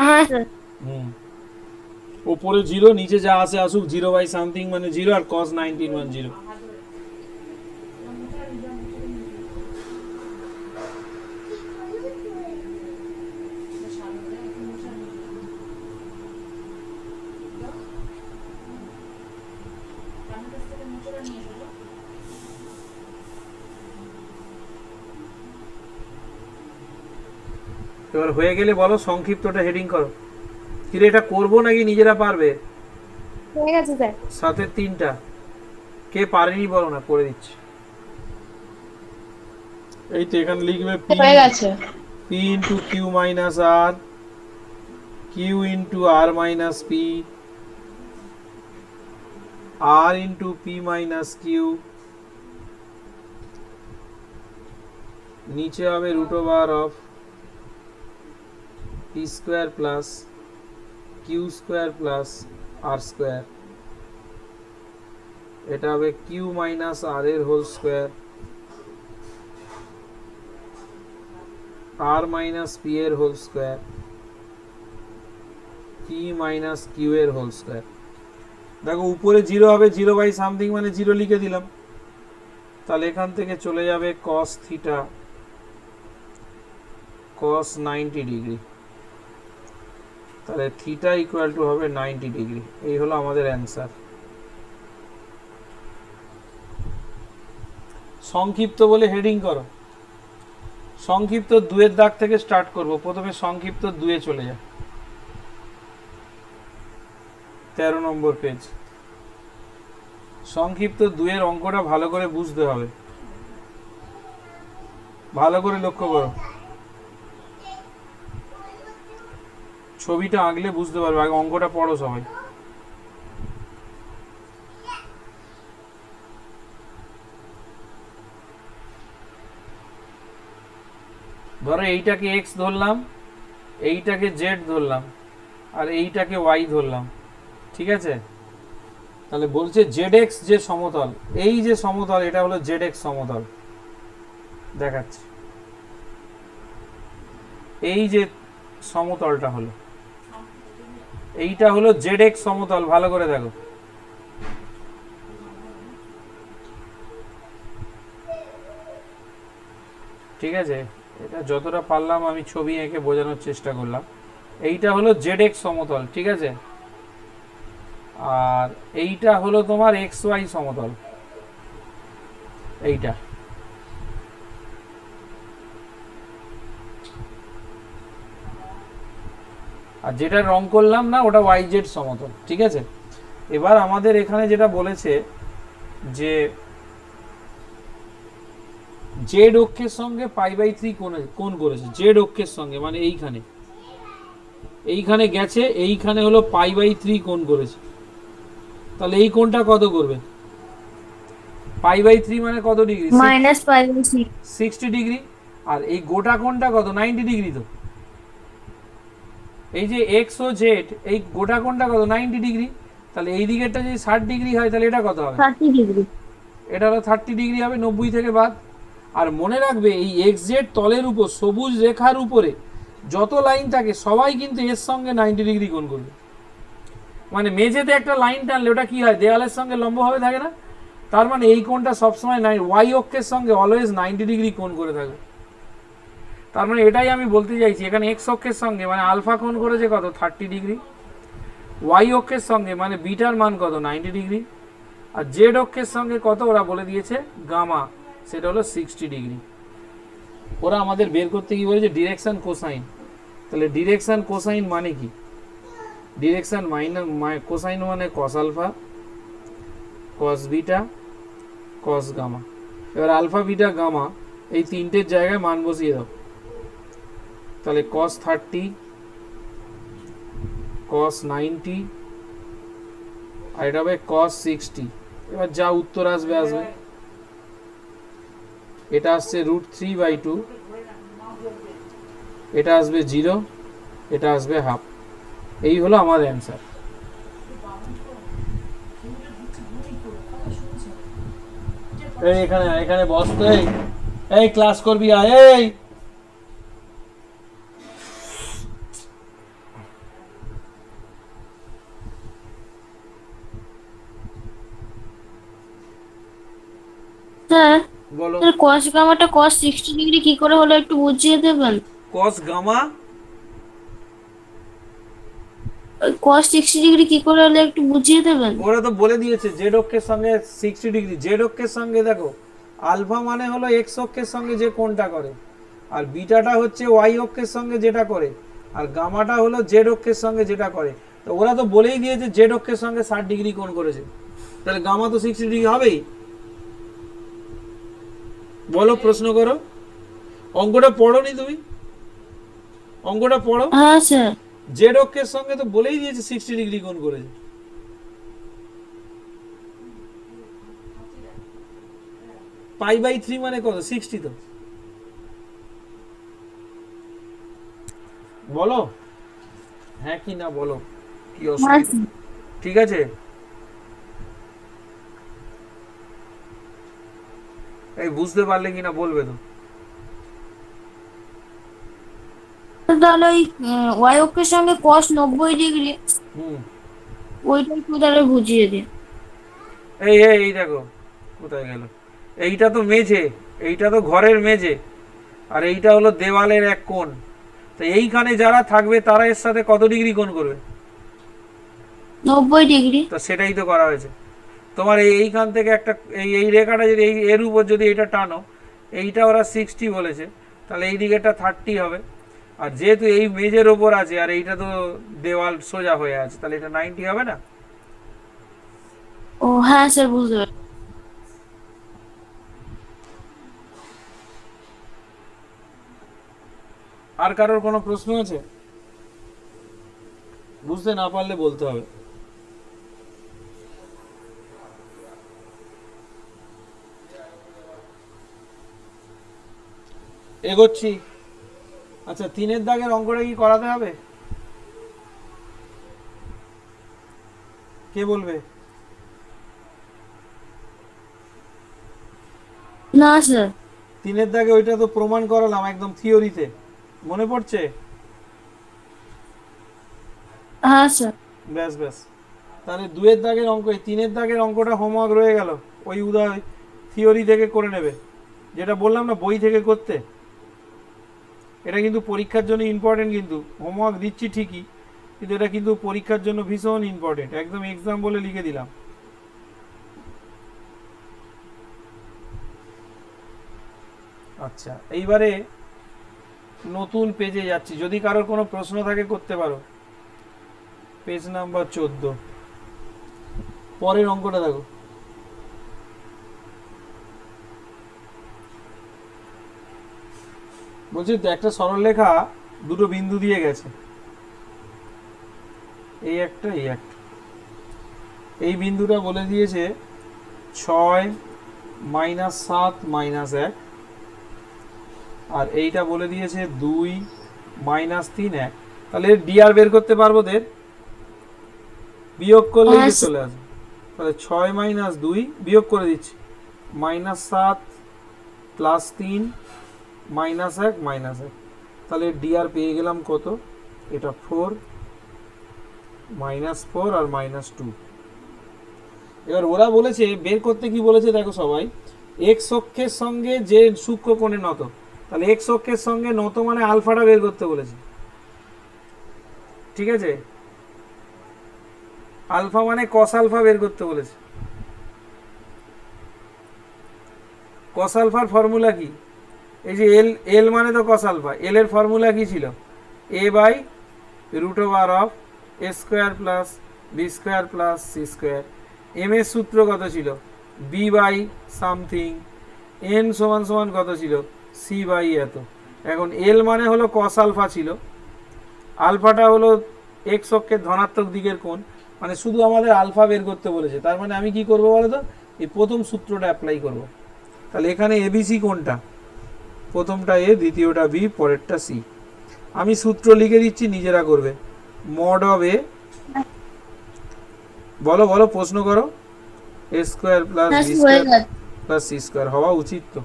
হ্যাঁ স্যার। ওপরে জিরো, নিচে যা আসে আসুক, 0/সামথিং মানে 0 আর cos 19 মানে 0। এবার হয়ে গেলে বলো, সংক্ষিপ্তটা হেডিং করো। কিরে এটা করবো নাকি নিজেরা পারবে? হয়ে গেছে স্যার। 7 3টা কে পারেনি বলো না, করে দিচ্ছি। এই তো এখানে লিখবে হয়ে গেছে। P into Q minus R, Q into R minus P, R into P minus Q, নিচে হবে √অফ P square plus Q square plus R square, এটা হবে Q মাইনাস R এর whole square, R minus P এর whole square, P minus Q এর whole square. দেখো উপরে 0 হবে, 0/সামথিং মানে 0 লিখে দিলাম। তাহলে এখান থেকে চলে যাবে cos থিটা cos 90 ডিগ্রি, তাহলে থিটা ইকুয়াল টু হবে 90 ডিগ্রি। এই হলো আমাদের অ্যান্সার। সংক্ষিপ্ত বলে হেডিং করো। সংক্ষিপ্ত 2-এর দাগ থেকে স্টার্ট করব। প্রথমে সংক্ষিপ্ত 2-এ চলে যায়, 13 নম্বর পেজ। সংক্ষিপ্ত 2-এর অঙ্কটা ভালো করে বুঝতে হবে, ভালো করে লক্ষ্য করো, ছবিটা আঁকলে বুঝতে পারবে। আগে অঙ্কটা পড়ো সবাই। ধরো এইটাকে এক্স ধরলাম, এইটাকে জেড ধরলাম, আর এইটাকে ওয়াই ধরলাম, ঠিক আছে? তাহলে বলছে জেড এক্স যে সমতল, এই যে সমতল এটা হলো জেড এক্স সমতল। দেখাচ্ছি, এই যে সমতলটা হলো, এইটা হলো জেড এক্স সমতল। ভালো করে দেখো, ঠিক আছে? এটা যতটা পারলাম আমি ছবি এঁকে বোঝানোর চেষ্টা করলাম। এইটা হলো জেড এক্স সমতল, ঠিক আছে? আর এইটা হলো তোমার এক্স ওয়াই সমতল, এইটা। আর যেটা রং করলাম না ওটা ওয়াই জেড সমতল, ঠিক আছে? এবার আমাদের এখানে যেটা বলেছে যে জেড অক্ষের সঙ্গে π/3 কোণ করেছে, জেড অক্ষের সঙ্গে মানে এইখানে গেছে, এইখানে হলো π/3 কোণ করেছে। তাহলে এই কোণটা কত করবে? π/3 মানে কত ডিগ্রি? -π/3 60 ডিগ্রি। আর এই গোটা কোণটা কত? 90 ডিগ্রি। তো এই যে এক্স ও জেড, এই গোটা কোণটা কত? 90 ডিগ্রি। তাহলে এই দিকেরটা যদি 60 ডিগ্রি হয় তাহলে এটা কত হবে? 30 ডিগ্রি। এটা হলো 30 ডিগ্রি হবে, 90 থেকে বাদ। আর মনে রাখবে এই এক্স জেড তলের উপর সবুজ রেখার উপরে যত লাইন থাকে সবাই কিন্তু এর সঙ্গে 90 ডিগ্রি কোণ করবে। মানে মেঝেতে একটা লাইন টানলে ওটা কি হয়? দেওয়ালের সঙ্গে লম্বভাবে থাকে না? তার মানে এই কোণটা সবসময় ওয়াই অক্ষের সঙ্গে অলওয়েজ 90 ডিগ্রি কোণ করে থাকবে। তার মানে এটাই আমি বলতে চাইছি, এখানে এক্স অক্ষের সঙ্গে মানে আলফা কোণ করেছে কত? 30 ডিগ্রি। ওয়াই অক্ষের সঙ্গে মানে বিটার মান কত? 90 ডিগ্রি। আর জেড অক্ষের সঙ্গে কত ওরা বলে দিয়েছে? গামা, সেটা হলো 60 ডিগ্রি। ওরা আমাদের বের করতে কি বলেছে? Direction cosine. তাহলে ডিরেকশন কোসাইন মানে কি? ডিরেকশন কোসাইন মানে cos alpha, cos beta, cos gamma. এবার আলফা বিটা গামা এই তিনটের জায়গায় মান বসিয়ে দাও। তাহলে cos 30, cos 90 আর এটা হবে cos 60। এবার যা উত্তর আসবে আসবে। এটা আসছে √3/2, এটা আসবে 0, এটা আসবে হাফ। এই হলো আমার অ্যান্সার। এই এখানে বস তো, এই ক্লাস করবি আয়, এই স্যার, বলো। cos গামাটা cos 60 ডিগ্রি কি করে হলো একটু বুঝিয়ে দেবেন? cos গামা cos 60 ডিগ্রি কি করে হলো একটু বুঝিয়ে দেবেন? ওরা তো বলে দিয়েছে জেড অক্ষের সঙ্গে 60 ডিগ্রি। জেড অক্ষের সঙ্গে দেখো আলফা মানে হলো এক্স অক্ষের সঙ্গে যে কোণটা করে, আর বিটাটা হচ্ছে ওয়াই অক্ষের সঙ্গে যেটা করে, আর গামাটা হলো জেড অক্ষের সঙ্গে যেটা করে। তো ওরা তো বলেই দিয়েছে জেড অক্ষের সঙ্গে 60 ডিগ্রি কোণ করেছে, তাহলে গামা তো 60 ডিগ্রি হবেই। বলো, প্রশ্ন করো। অঙ্কটা পড়োনি তুমি? অঙ্কটা পড়ো। হ্যাঁ স্যার। জেড অক্ষের সঙ্গে তো বলেই দিয়েছে 60 ডিগ্রি কোণ করেছে। π/3 মানে কত? 60। তো বলো হ্যাঁ কি না, বলো কি অসুবিধা? ঠিক আছে, এই বুঝতে পারলে কিনা বলবে তো। তাহলে ওই ওয়াই অক্ষের সঙ্গে cos 90 ডিগ্রি ওইটা একটু তাহলে বুঝিয়ে দিন। এই দেখো কোথায় গেল। এইটা তো মেঝে, এইটা তো ঘরের মেঝে, আর এইটা হলো দেওয়ালের এক কোণ। তো এইখানে যারা থাকবে তারা এর সাথে কত ডিগ্রি কোণ করবে? 90 ডিগ্রি। তো সেটাই তো করা হয়েছে। তোমার এইখান থেকে একটা এই রেখাটা যদি এর উপর যদি এটা টানো, এইটা ওরা 60 বলেছে, তাহলে এই দিকেরটা 30 হবে, আর যেহেতু এই মেজের ওপর আছে আর এইটা তো দেওয়াল সোজা হয়ে আছে, তাহলে এটা 90 হবে না? ও হ্যাঁ স্যার, বুঝতে পারছি। আর কারোর কোনো প্রশ্ন আছে? বুঝতে না পারলে বলতে হবে। এগোচ্ছি। আচ্ছা, 3-এর দাগের অঙ্কটা কি করাতে হবে? কে বলবে? না স্যার। 3-এর দাগে ওইটা তো প্রমাণ করালাম একদম থিওরিতে, মনে পড়ছে? হ্যাঁ স্যার। ব্যাস ব্যাস, তাহলে 2-এর দাগের অঙ্ক, 3-এর দাগের অঙ্কটা হোমওয়ার্ক রয়ে গেল, ওই থিওরি থেকে করে নেবে, যেটা বললাম না বই থেকে করতে। এটা কিন্তু পরীক্ষার জন্য ইম্পর্টেন্ট, কিন্তু হোমওয়ার্ক দিচ্ছি ঠিকই, কিন্তু এটা কিন্তু পরীক্ষার জন্য ভীষণ ইম্পর্টেন্ট, একদম এক্সাম বলে লিখে দিলাম। আচ্ছা, এইবারে নতুন পেজে যাচ্ছি, যদি কারোর কোনো প্রশ্ন থাকে করতে পারো। পেজ নাম্বার 14, পরের অঙ্কটা দেখো। বলছি একটা সরলরেখা দুটো বিন্দু দিয়ে গেছে, এই একটা এই একটা। এই বিন্দুটা বলে দিয়েছে 6 - 7 - 1, আর এইটা বলে দিয়েছে 2 - 3 1। তাহলে ডিআর বের করতে পারবো, দের বিয়োগ করলেই তো চলে আসবে। তাহলে 6 - 2 বিয়োগ করে দিচ্ছি, -7 + 3 -1 -1। তাহলে ডিআর পেয়ে গেলাম কত? এটা 4 -4 আর -2। এবার ওরা বলেছে বের করতে, কি বলেছে দেখো সবাই, এক্স অক্ষের সঙ্গে যে সূক্ষ্ম কোণে নত। তাহলে এক্স অক্ষের সঙ্গে নত মানে আলফাটা বের করতে বলেছে, ঠিক আছে? আলফা মানে কস আলফা বের করতে বলেছে। কস আলফার ফর্মুলা কি? এই যে এল, এল মানে তো কস আলফা, এল এর ফর্মুলা কি ছিল? a/√r² + b² + c²। এম এর সূত্র কত ছিল? b/something। n = কত ছিল? c/এত। এখন এল মানে হলো কস আলফা ছিল, আলফাটা হলো এক্স অক্ষের ধনাত্মক দিকের কোণ, মানে শুধু আমাদের আলফা বের করতে বলেছে। তার মানে আমি কি করব বলো তো, এই প্রথম সূত্রটা অ্যাপ্লাই করব। তাহলে এখানে এবিসি কোনটা? প্রথমটা এ, দ্বিতীয়টা বি, পরেরটা সি। আমি সূত্র লিখে দিচ্ছি, নিজেরা করবে। মড অফ এ, বলো বলো, প্রশ্ন করো। a² + b² + c² হওয়া উচিত তো।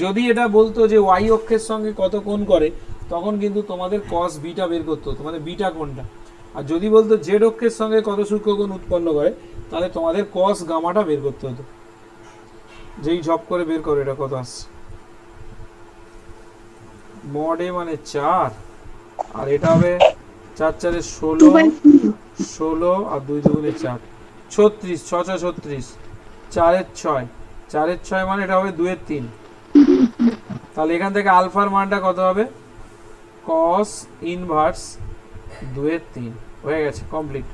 যদি এটা বলতো যে ওয়াই অক্ষের সঙ্গে কত কোণ করে, তখন কিন্তু তোমাদের cos বিটা বের করতে হতো, মানে বিটা কোণটা। আর যদি বলতো জেড অক্ষের সঙ্গে কত সূক্ষ্ম কোণ উৎপন্ন করে, তাহলে তোমাদের cos গামাটা বের করতে হতো। যেই ঝপ করে বের করো এটা কত আসছে। মড এ মানে 4, আর এটা হবে 4 × 4 = 16, 16 আর 2 × 2 = 4, 36, 6 × 6 = 36, 4 × 6, 4 × 6 মানে এটা হবে 2 × 3। তাহলে এখান থেকে আলফার মানটা কত হবে? cos ইনভার্স 2 × 3 হয়ে গেছে, কমপ্লিট।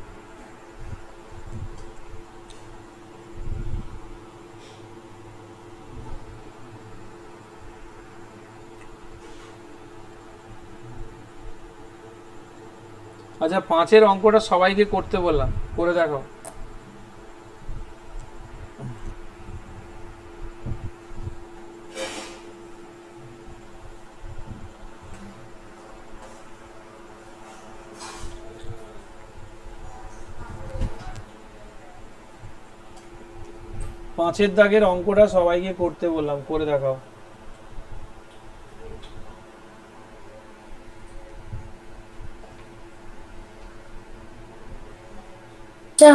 আচ্ছা, 5-এর অঙ্কটা সবাইকে করতে বললাম, করে দেখো। পাঁচের দাগের অঙ্কটা সবাইকে করতে বললাম, করে দেখাও।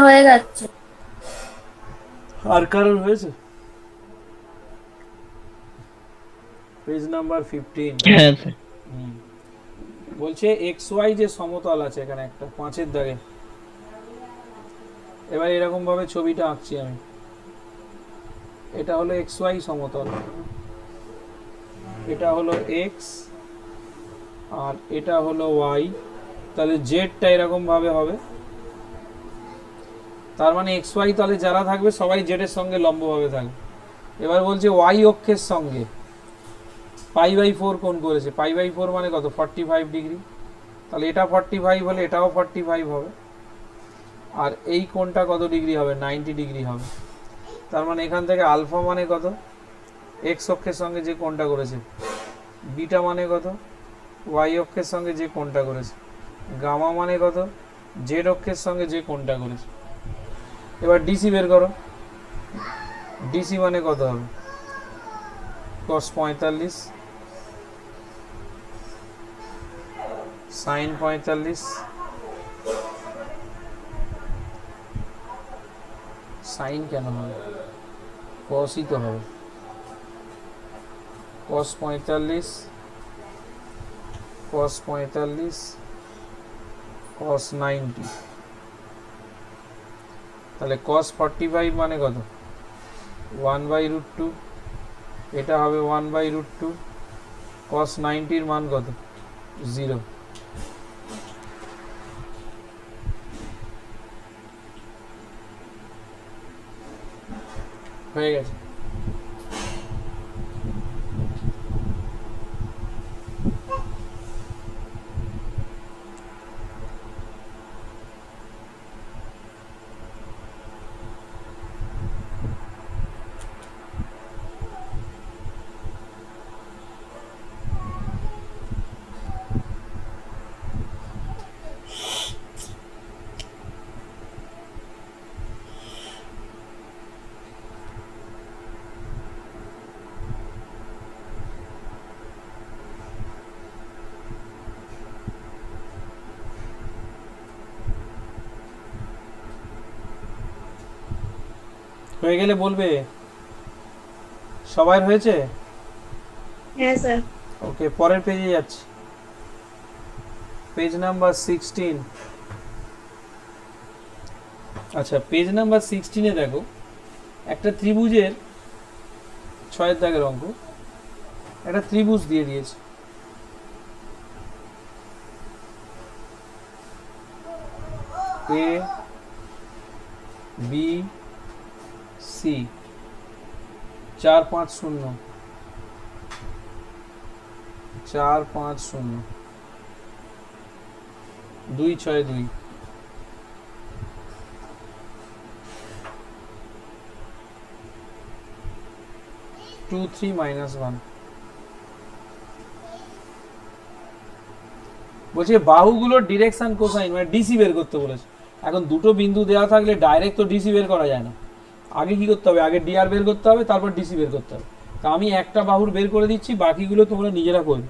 হয়ে যাচ্ছে। আর কারোর হয়েছে? Page number 15। হ্যাঁ স্যার। বলছে এক্স ওয়াই যে সমতল আছে এখানে একটা 5-এর দাগে। এবার এরকম ভাবে ছবিটা আঁকছি আমি। এটা হলো এক্স ওয়াই সমতল, এটা হলো এক্স আর এটা হলো ওয়াই, তাহলে জেডটা এরকম ভাবে হবে। তার মানে এক্স ওয়াই তাহলে যারা থাকবে সবাই জেডের সঙ্গে লম্বভাবে থাকবে। এবার বলছে ওয়াই অক্ষের সঙ্গে π/4 কোণ করেছে। π/4 মানে কত? 45 ডিগ্রি। তাহলে এটা 45 হলে এটাও 45 হবে, আর এই কোণটা কত ডিগ্রি হবে? 90 ডিগ্রি হবে। তার মানে এখান থেকে আলফা মানে কত? এক্স অক্ষের সঙ্গে যে কোণটা করেছে। বিটা মানে কত? ওয়াই অক্ষের সঙ্গে যে কোণটা করেছে। গামা মানে কত? জেড অক্ষের সঙ্গে যে কোণটা করেছে। এবার ডিসি বের করো। ডিসি মানে কত হবে? cos 45 sin 45 সাইন কেন হবে? cosই তো হবে। cos 45 cos 45 cos 90, তাহলে cos 45 মানে কত? 1/√2, এটা হবে 1/√2। cos 90 এর মান কত? 0। হয়ে গেছে। হয়ে গেলে বলবে। সবার হয়েছে? হ্যাঁ স্যার। ওকে, পরের পেজে যাচ্ছি। Page number 16। আচ্ছা, পেজ নাম্বার 16-এ দেখো একটা ত্রিভুজের 6 দাগের অঙ্ক। একটা ত্রিভুজ দিয়ে দিয়েছে। A B C 4 5 0 4 5 0 2 6 2। টু 3 -1। বলছে বাহুগুলোর ডিরেকশন কোসাইন মানে ডিসি বের করতে বলেছে। এখন দুটো বিন্দু দেওয়া থাকলে ডাইরেক্ট তো ডিসি বের করা যায় না। আগে কি করতে হবে? আগে ডিআর বের করতে হবে, তারপর ডিসি বের করতে হবে। তা আমি একটা বাহুর বের করে দিচ্ছি, বাকিগুলো তোমরা নিজেরা করবে।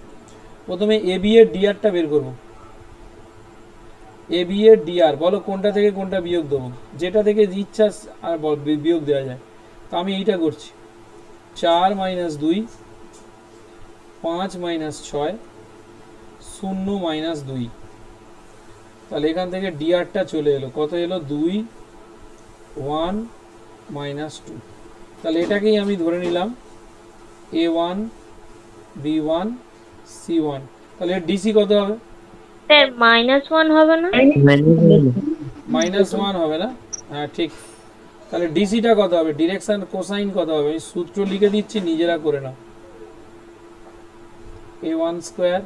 প্রথমে এ বি এর ডিআরটা বের করবো। এ বি এর ডিআর বলো কোনটা থেকে কোনটা বিয়োগ দেবো, যেটা থেকে ইচ্ছা আর বিয়োগ দেওয়া যায়। তা আমি এইটা করছি। 4 - 2 5 - 6 0 - 2। তাহলে এখান থেকে ডিআরটা চলে এলো, কত এলো? 2 1 - 2। তাহলে এটাকেই আমি ধরে নিলাম A1 B1 C1। তাহলে ডিসি কত হবে? স্যার -1 হবে না? -1 হবে না? হ্যাঁ ঠিক। তাহলে ডিসিটা কত হবে? ডিরেকশন কোসাইন কত হবে? আমি সূত্র লিখে দিচ্ছি, নিজেরা করে নাও। A1 square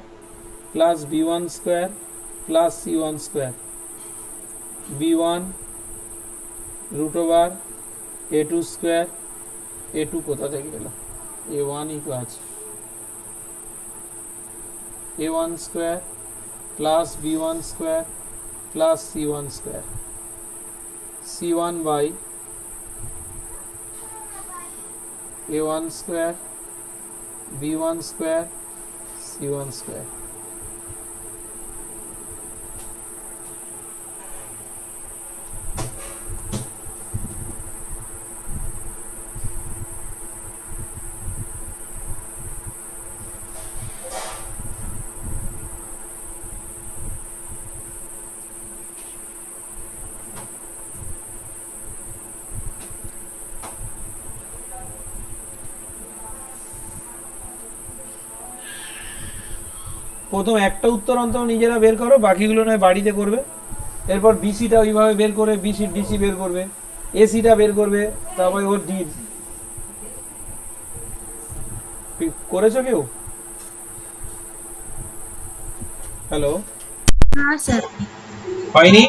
plus B1 square plus C1 square. B1 √ওভার A2 স্কোয়ার। A2 কোথা থেকে এলো? A1ই তো আছে। A1 square plus B1 square plus C1 square. C1 by A1 square B1 square C1 square. প্রথম একটা উত্তর অন্তত নিজেরা বের করো, বাকিগুলো নয় বাড়িতে করবে। এরপর বিসিটা ওইভাবে বের করে বিসি ডিসি বের করবে, এসিটা বের করবে, তারপরে ওর ডি করেছো কেউ? হ্যালো, হ্যাঁ স্যার। হয়নি?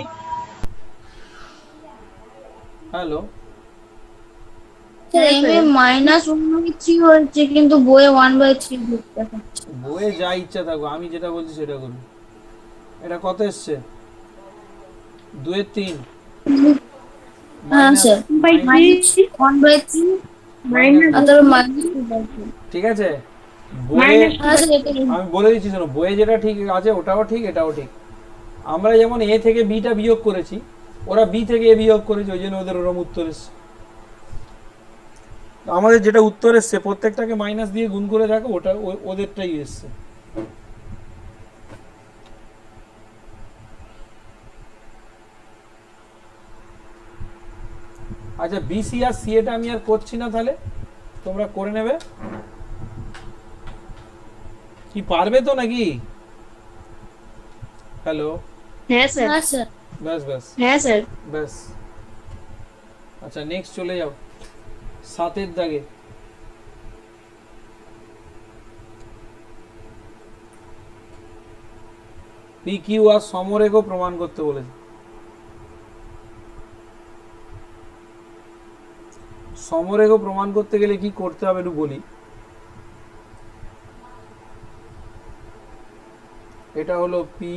হ্যালো, স্যার এম এ -1/3 হয়েছে কিন্তু বইয়ে 1/3 দেখাচ্ছে। বইয়ে যা ইচ্ছা থাকো, আমি যেটা বলছি সেটা করবে। এটা কত এসছে? 2/3। হ্যাঁ স্যার, -1/3 আর তারপর -2/3। ঠিক আছে, বইয়ে হ্যাঁ স্যার, এটা আমি বলে দিচ্ছি শোনো, বইয়ে যেটা ঠিক আছে ওটাও ঠিক এটাও ঠিক। আমরা যেমন এ থেকে বিটা বিয়োগ করেছি, ওরা বি থেকে এ বিয়োগ করেছে, ওই জন্য ওদের ওরম উত্তর এসছে। আমাদের যেটা উত্তর এসছে প্রত্যেকটাকে মাইনাস দিয়ে গুণ করে দেখো, ওটা ওদেরটাই এসছে। আচ্ছা, বিসি আর সি এটা আমি আর করছি না, তাহলে তোমরা করে নেবে। কি পারবে তো নাকি? হ্যালো, হ্যাঁ স্যার। হ্যাঁ স্যার। ব্যাস ব্যাস হ্যাঁ স্যার। ব্যাস। আচ্ছা, নেক্সট চলে যাও 7-এর দাগে। পি কিউ আর সমরেখও প্রমাণ করতে বলেছে। সমরেখ প্রমাণ করতে গেলে কি করতে হবে একটু বলি। এটা হলো পি,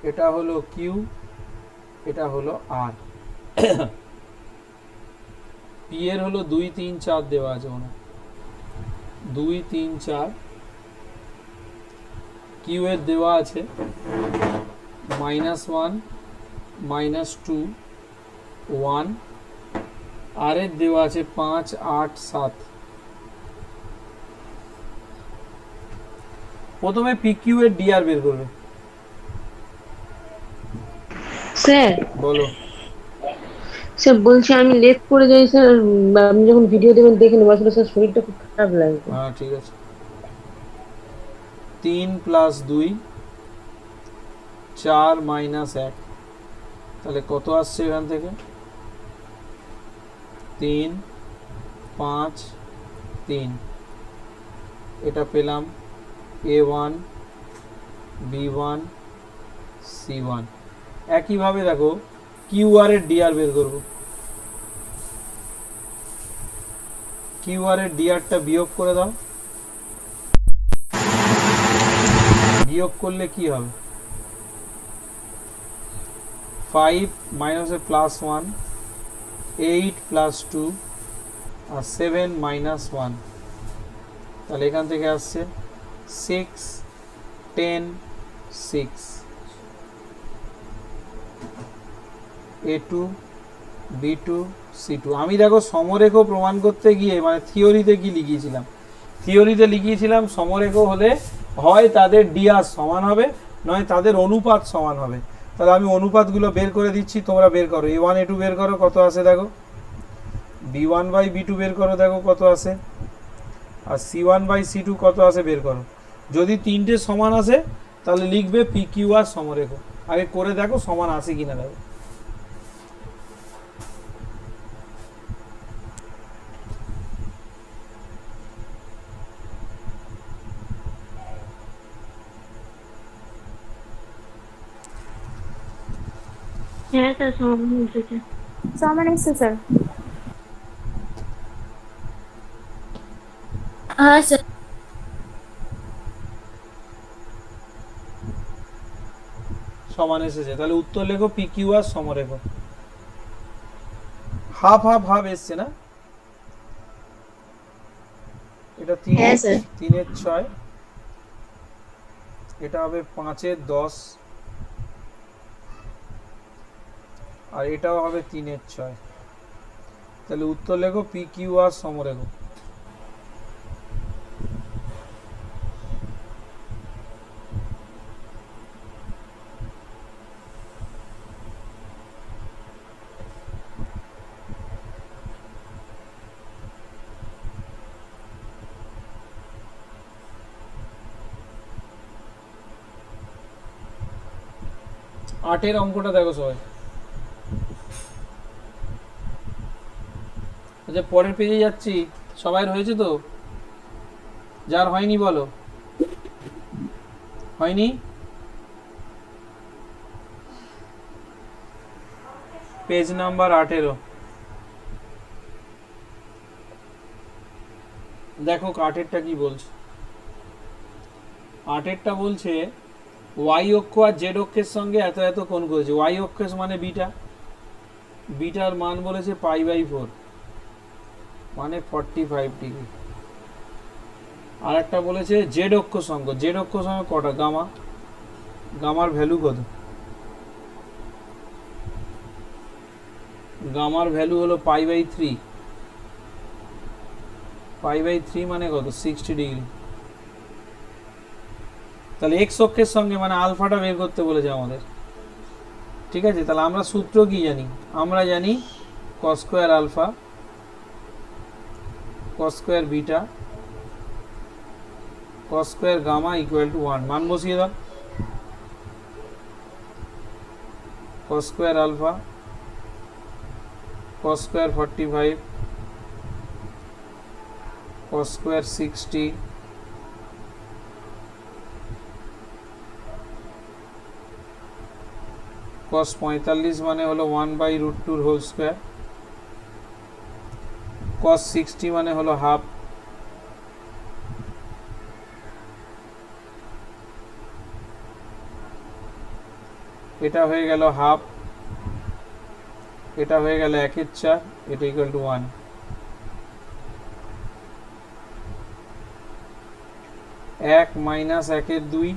এটা হলো কিউ, এটা হলো আর। পি এর হলো 2 3 4 দেওয়া আছে মনে, 2 3 4। কিউ এর দেওয়া আছে -1 -2 1, আর এর দেওয়া আছে 5 8 7। প্রথমে পি কিউ এর ডিআর বের করবে। স্যার বলো। স্যার বলছি আমি লেট করে যাই স্যার, আপনি যখন ভিডিও দেবেন দেখে নেবো, আসলে স্যার শরীরটা খুব খারাপ লাগছে। হ্যাঁ ঠিক আছে। 3 + 2 4 - 1, তাহলে কত আসছে এখান থেকে? 3 5 3। এটা পেলাম A1 B1 C1। একইভাবে দেখো কিউআর এর ডিআর বের করব। কিউআর এর ডিআরটা বিয়োগ করে দাও। বিয়োগ করলে কি হবে? 5 - +1, 8 + 2 আর 7 - 1। তাহলে এখান থেকে আসছে 6 10 6। A2 B2 C2। আমি দেখো সমরেখ প্রমাণ করতে গিয়ে মানে থিওরিতে কি লিখিয়েছিলাম? থিওরিতে লিখিয়েছিলাম সমরেখ হলে হয় তাদের ডিআর সমান হবে, নয় তাদের অনুপাত সমান হবে। তাহলে আমি অনুপাতগুলো বের করে দিচ্ছি, তোমরা বের করো। A1 A2 বের করো, কত আসে দেখো। B1/B2 বের করো, দেখো কত আসে। আর C1/C2 কত আসে বের করো। যদি তিনটে সমান আসে তাহলে লিখবে পি কিউ আর সমরেখ। আগে করে দেখো সমান আসে কিনা দেখো। হ্যাঁ স্যার, সমান এসেছে। সমান এসছে স্যার। হ্যাঁ স্যার। সমান এসেছে, তাহলে উত্তর লেখো P Q R সমরেখ। Half half half এসছে না? এটা 3 হ্যাঁ স্যার। 3 6, এটা হবে 5 10, আর এটাও হবে 3 6। তাহলে উত্তর লেখো পি কিউ আর সমরেখ। 8-এর অঙ্কটা দেখো সবাই। আচ্ছা পরের পেজে যাচ্ছি, সবাই হয়েছে তো? যার হয়নি বলো। হয়নি? Page number 18। দেখো 8-এরটা কি বলছে। 8-এরটা বলছে ওয়াই অক্ষ আর জেড অক্ষের সঙ্গে এত এত কোণ করেছে। ওয়াই অক্ষের মানে বিটা, বিটার মান বলেছে π/4 মানে 45 ডিগ্রি। আর একটা বলেছে জেড অক্ষ সঙ্গ, জেড অক্ষ সঙ্গে কটা? গামা, গামার ভ্যালু কত? গামার ভ্যালু হলো π/3, π/3 মানে কত? 60 ডিগ্রি। তাহলে এক্স অক্ষের সঙ্গে মানে আলফাটা বের করতে বলেছে আমাদের। ঠিক আছে, তাহলে আমরা সূত্র কি জানি? আমরা জানি cos square alpha cos square beta cos square gamma equal to 1। মান বসিয়ে দাও। cos square alpha cos square 45 cos square 60 cos 45 মানে হলো 1/√2 হোল স্কয়ার, cos 60 মানে হলো হাফ, এটা হয়ে গেল হাফ, এটা হয়ে গেল 1/4, এটা ইকুয়াল টু 1। 1 minus 1/2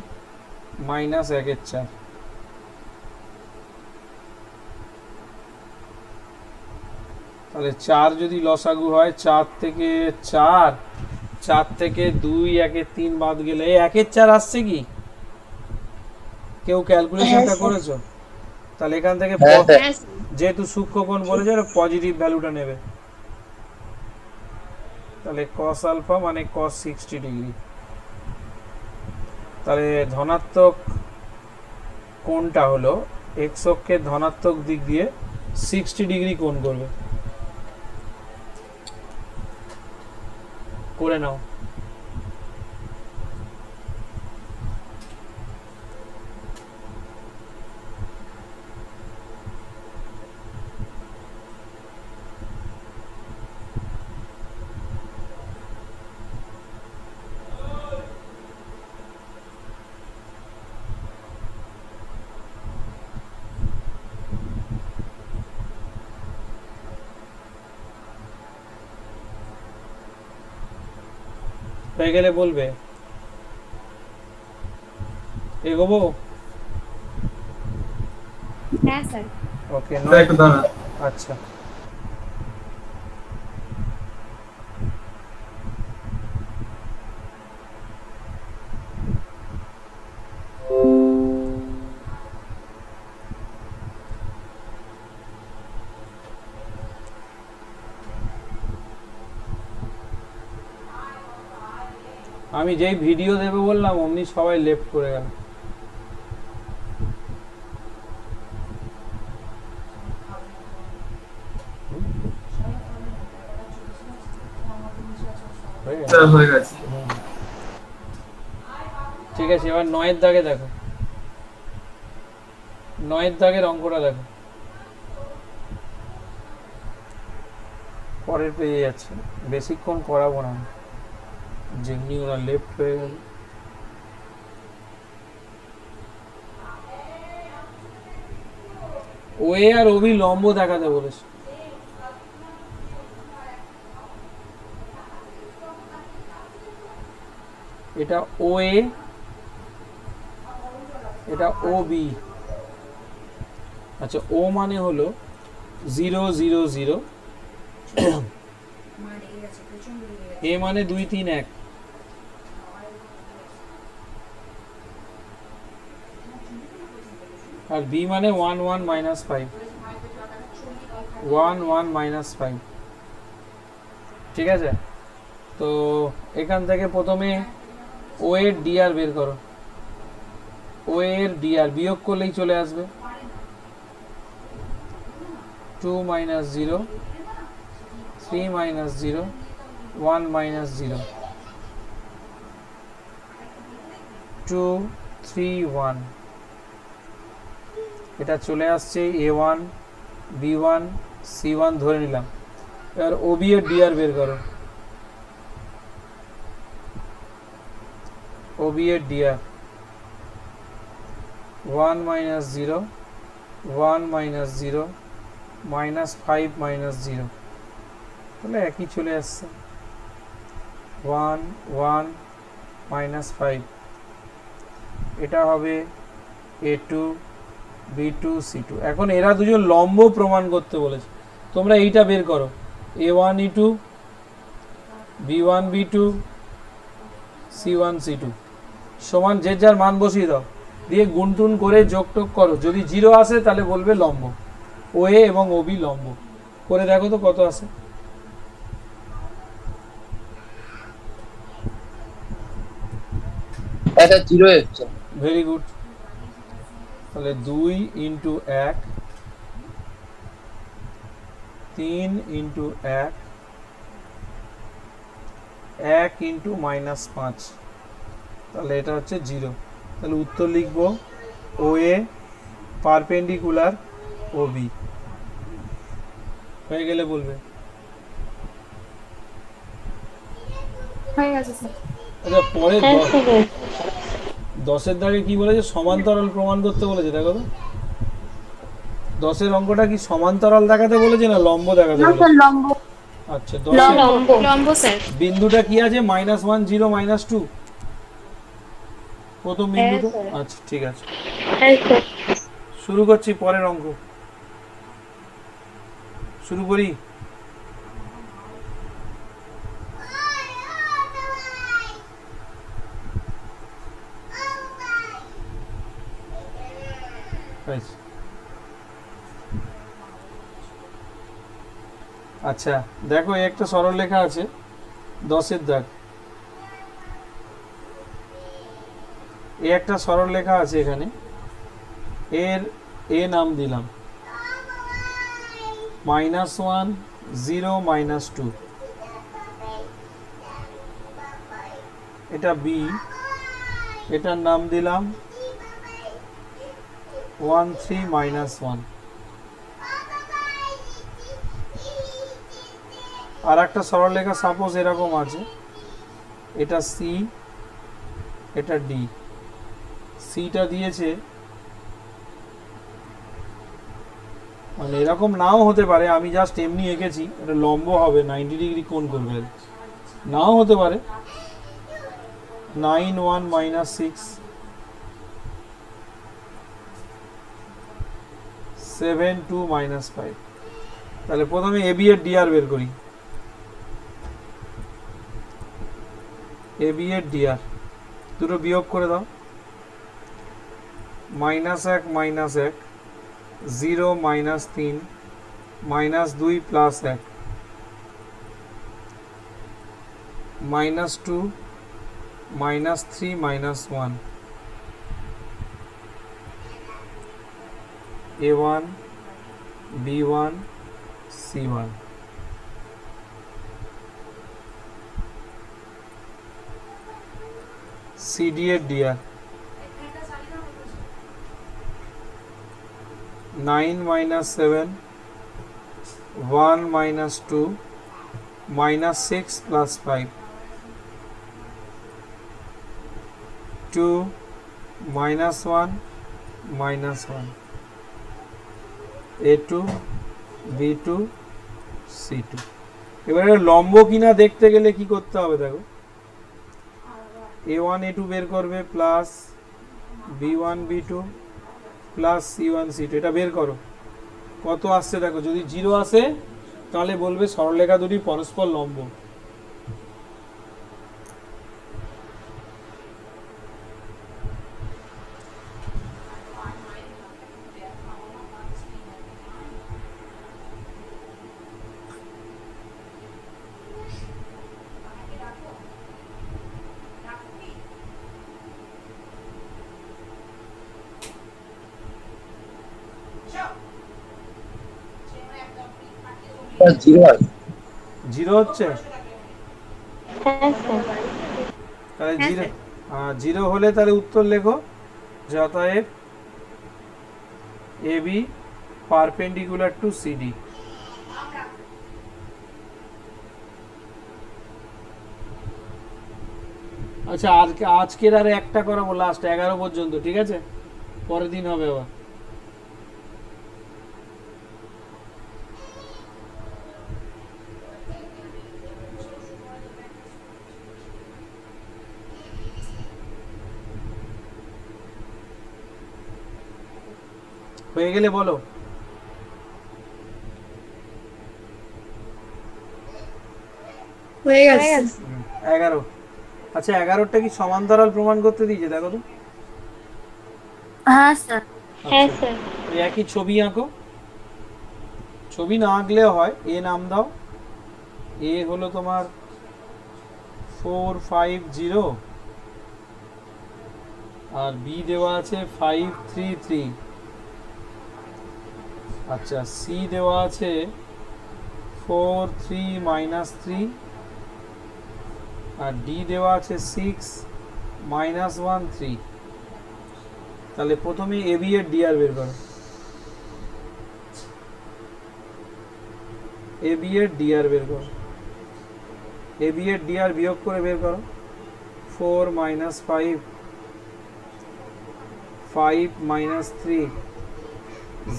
minus 1/4। তাহলে 4 যদি লসাগু হয়, 4 থেকে 2 1/3 বাদ গেলে 1/4 আসছে কি? কেউ ক্যালকুলেশনটা করেছো? তাহলে এখান থেকে যেহেতু সূক্ষ্মকোণ বলেছে পজিটিভ ভ্যালুটা নেবে। তাহলে cos আলফা মানে cos 60 ডিগ্রি। তাহলে ধনাত্মক কোণটা হলো এক্স অক্ষের ধনাত্মক দিক দিয়ে 60 ডিগ্রি কোণ করবে। করে নাও। হয়ে গেলে বলবে। এগোবো? হ্যাঁ স্যার। ওকে, একটু দাঁড়া। আচ্ছা আমি যেই ভিডিও দেবে বললাম অমনি সবাই লেফট করে গেল। হয়ে গেছে। ঠিক আছে, এবার 9-এর দাগে দেখো। 9-এর দাগের অঙ্কটা দেখো, পরের পেয়ে যাচ্ছে। বেশিক্ষণ করাবো না, যেমনি ওরা লেফট হয়ে গেল। ওএ আর ওবি লম্ব দেখাতে বলেছে। এটা ওএ, এটা ওবি। আচ্ছা, ও মানে হলো 0 0 0, এ মানে 2 3 1, আর বি মানে 1 1 মাইনাস 5, 1 1 মাইনাস 5। ঠিক আছে, তো এখান থেকে প্রথমে ও এর ডিআর বের করো। ও এর ডিআর বিয়োগ করলেই চলে আসবে। 2 minus 0, 3 minus 0, 1 minus 0, 2, 3, 1. এটা চলে আসছে a1 b1 c1 ধরে নিলাম। এবার ob এর dr বের করো। ob এর dr 1 minus 0, 1 minus 0, minus 5 minus 0, তাহলে একই চলে আসছে 1 1 minus 5। এটা হবে a2 b2 c2। এখন এরা দুজন লম্ব প্রমাণ করতে বলেছে, তোমরা এইটা বের করো a1 e2 b1 b2 c1 c2 সমান যে যার মান বসিয়ে দাও, দিয়ে গুণটুন করে যোগটোগ করো। যদি 0 আসে তাহলে বলবে লম্ব, OA এবং OB লম্ব। করে দেখো তো কত আসে। এটা 0 এসছে। Very good. তাহলে 2 ইন্টু 1, 3 ইন্টু 1, 1 ইন্টু -5, তাহলে এটা হচ্ছে 0। তাহলে উত্তর লিখব OA পারপেন্ডিকুলার OB। হয়ে গেলে বলবে। হয়ে গেছে স্যার। আচ্ছা পরে হ্যাঁ স্যার হয়েছে। 10-এর দাগে কি বলেছে? সমান্তরাল প্রমাণ করতে বলেছে। দেখো তো 10-এর অঙ্কটা কি সমান্তরাল দেখাতে বলেছে না লম্ব দেখাতে না বলেছে? স্যার লম্ব। আচ্ছা 10 লম্ব। লম্ব স্যার। বিন্দুটা কি আছে? -1 0 -2 প্রথম বিন্দুটা। স্যার। আচ্ছা ঠিক আছে, হ্যাঁ স্যার। শুরু করছি পরের অঙ্ক। শুরু করি। আচ্ছা দেখো এই একটা সরল লেখা আছে 10-এর দাগ। এই একটা সরল লেখা আছে এখানে, এর এ নাম দিলাম -1 0 -2। এটা বি, এটার নাম দিলাম 1 3 -1। আর একটা সরলরেখা সাপোজ এরকম আছে, এটা সি, এটা ডি। সিটা দিয়েছে মানে এরকম নাও হতে পারে, আমি জাস্ট এমনি এঁকেছি, এটা লম্ব হবে 90 ডিগ্রি কোণ করবে, নাও হতে পারে 9 1 -6 7 2 -5। তাহলে প্রথমে এবি এর ডিআর বের করি। এবি এর ডিআর দুটো বিয়োগ করে দাও, -1 -1 0 -3 -2 +1 -2 -3 -1 A1 B1 C1। CD এর ডিআর 9 -7 1 -2 -6 +5 2 -1 -1 A2 B2 C2। এবারে লম্ব কিনা দেখতে গেলে কি করতে হবে? দেখো A1 A2 বের করবে plus B1 B2 plus C1 C2, এটা বের করো কত আসছে দেখো। যদি 0 আসে তাহলে বলবে সরলরেখা দুটি পরস্পর লম্ব। জিরো আছে। জিরো হচ্ছে, হ্যাঁ স্যার। তাহলে জিরো, জিরো হলে তাহলে উত্তর লেখো যে অতএব A B perpendicular to CD. আচ্ছা আজকের আর একটা করাবো, লাস্ট 11 পর্যন্ত, ঠিক আছে? পরের দিন হবে আবার। হয়ে গেলে বলো। হয়ে গেছে। 11। আচ্ছা 11টা কি সমান্তরাল প্রমাণ করতে দিয়েছে, দেখো তো। হ্যাঁ স্যার। হ্যাঁ আচ্ছা, স্যার। ওই একই ছবি আঁকো, ছবি না আঁকলেও হয়, এ নাম দাও। এ হলো তোমার 450 আর বি দেওয়া আছে 533। আচ্ছা সি দেওয়া আছে 43 - 3 আর ডি দেওয়া আছে 6 - 1 3। তাহলে প্রথমে এ বি এর ডিআর বের করো। এ বি এর ডিআর বের করো। এ বি এর ডিআর বিয়োগ করে বের করো। 4 - 5, 5 - 3,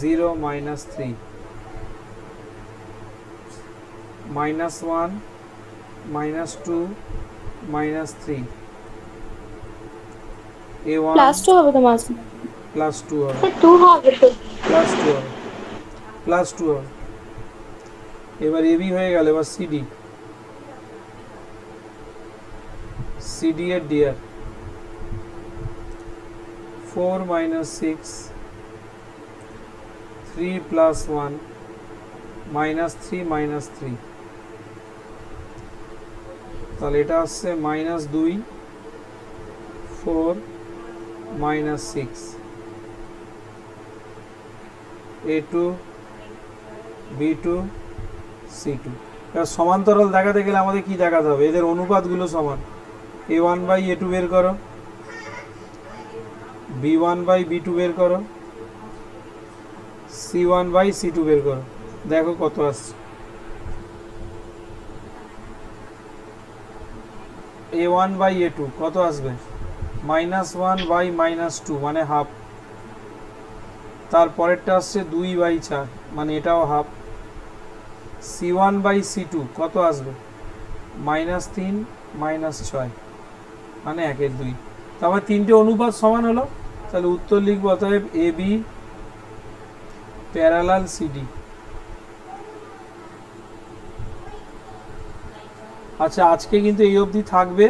0 - 3, -1 -2 -3, A1 +2 হবে তো মাঝে। +2 হবে, স্যার 2 হবে তো। +2 হবে, +2 হবে। এবার এবি হয়ে গেল, এবার সিডি। সিডি এর ডিআর 4 - 6, 3 + 1 -3 -3। তাহলে এটা আসছে -2, 4 - 6, A2 B2 C2। এবার সমান্তরাল দেখাতে গেলে আমাদের কি দেখাতে হবে? এদের অনুপাতগুলো সমান। A1/A2 বের করো, B1/B2 বের করো, C1/C2 বের করো। দেখো কত আসছে। A1/A2 কত আসবে? -1/-2 মানে হাফ। তারপরেরটা আসছে 2/4 মানে এটাও হাফ। C1/C2 কত আসবে? -3 -6 মানে 1/2। তারপর তিনটে অনুপাত সমান হলো, তাহলে উত্তর লিখবো অতএব এ বি প্যারালাল সিডি। আচ্ছা আজকে কিন্তু এই অবধি থাকবে।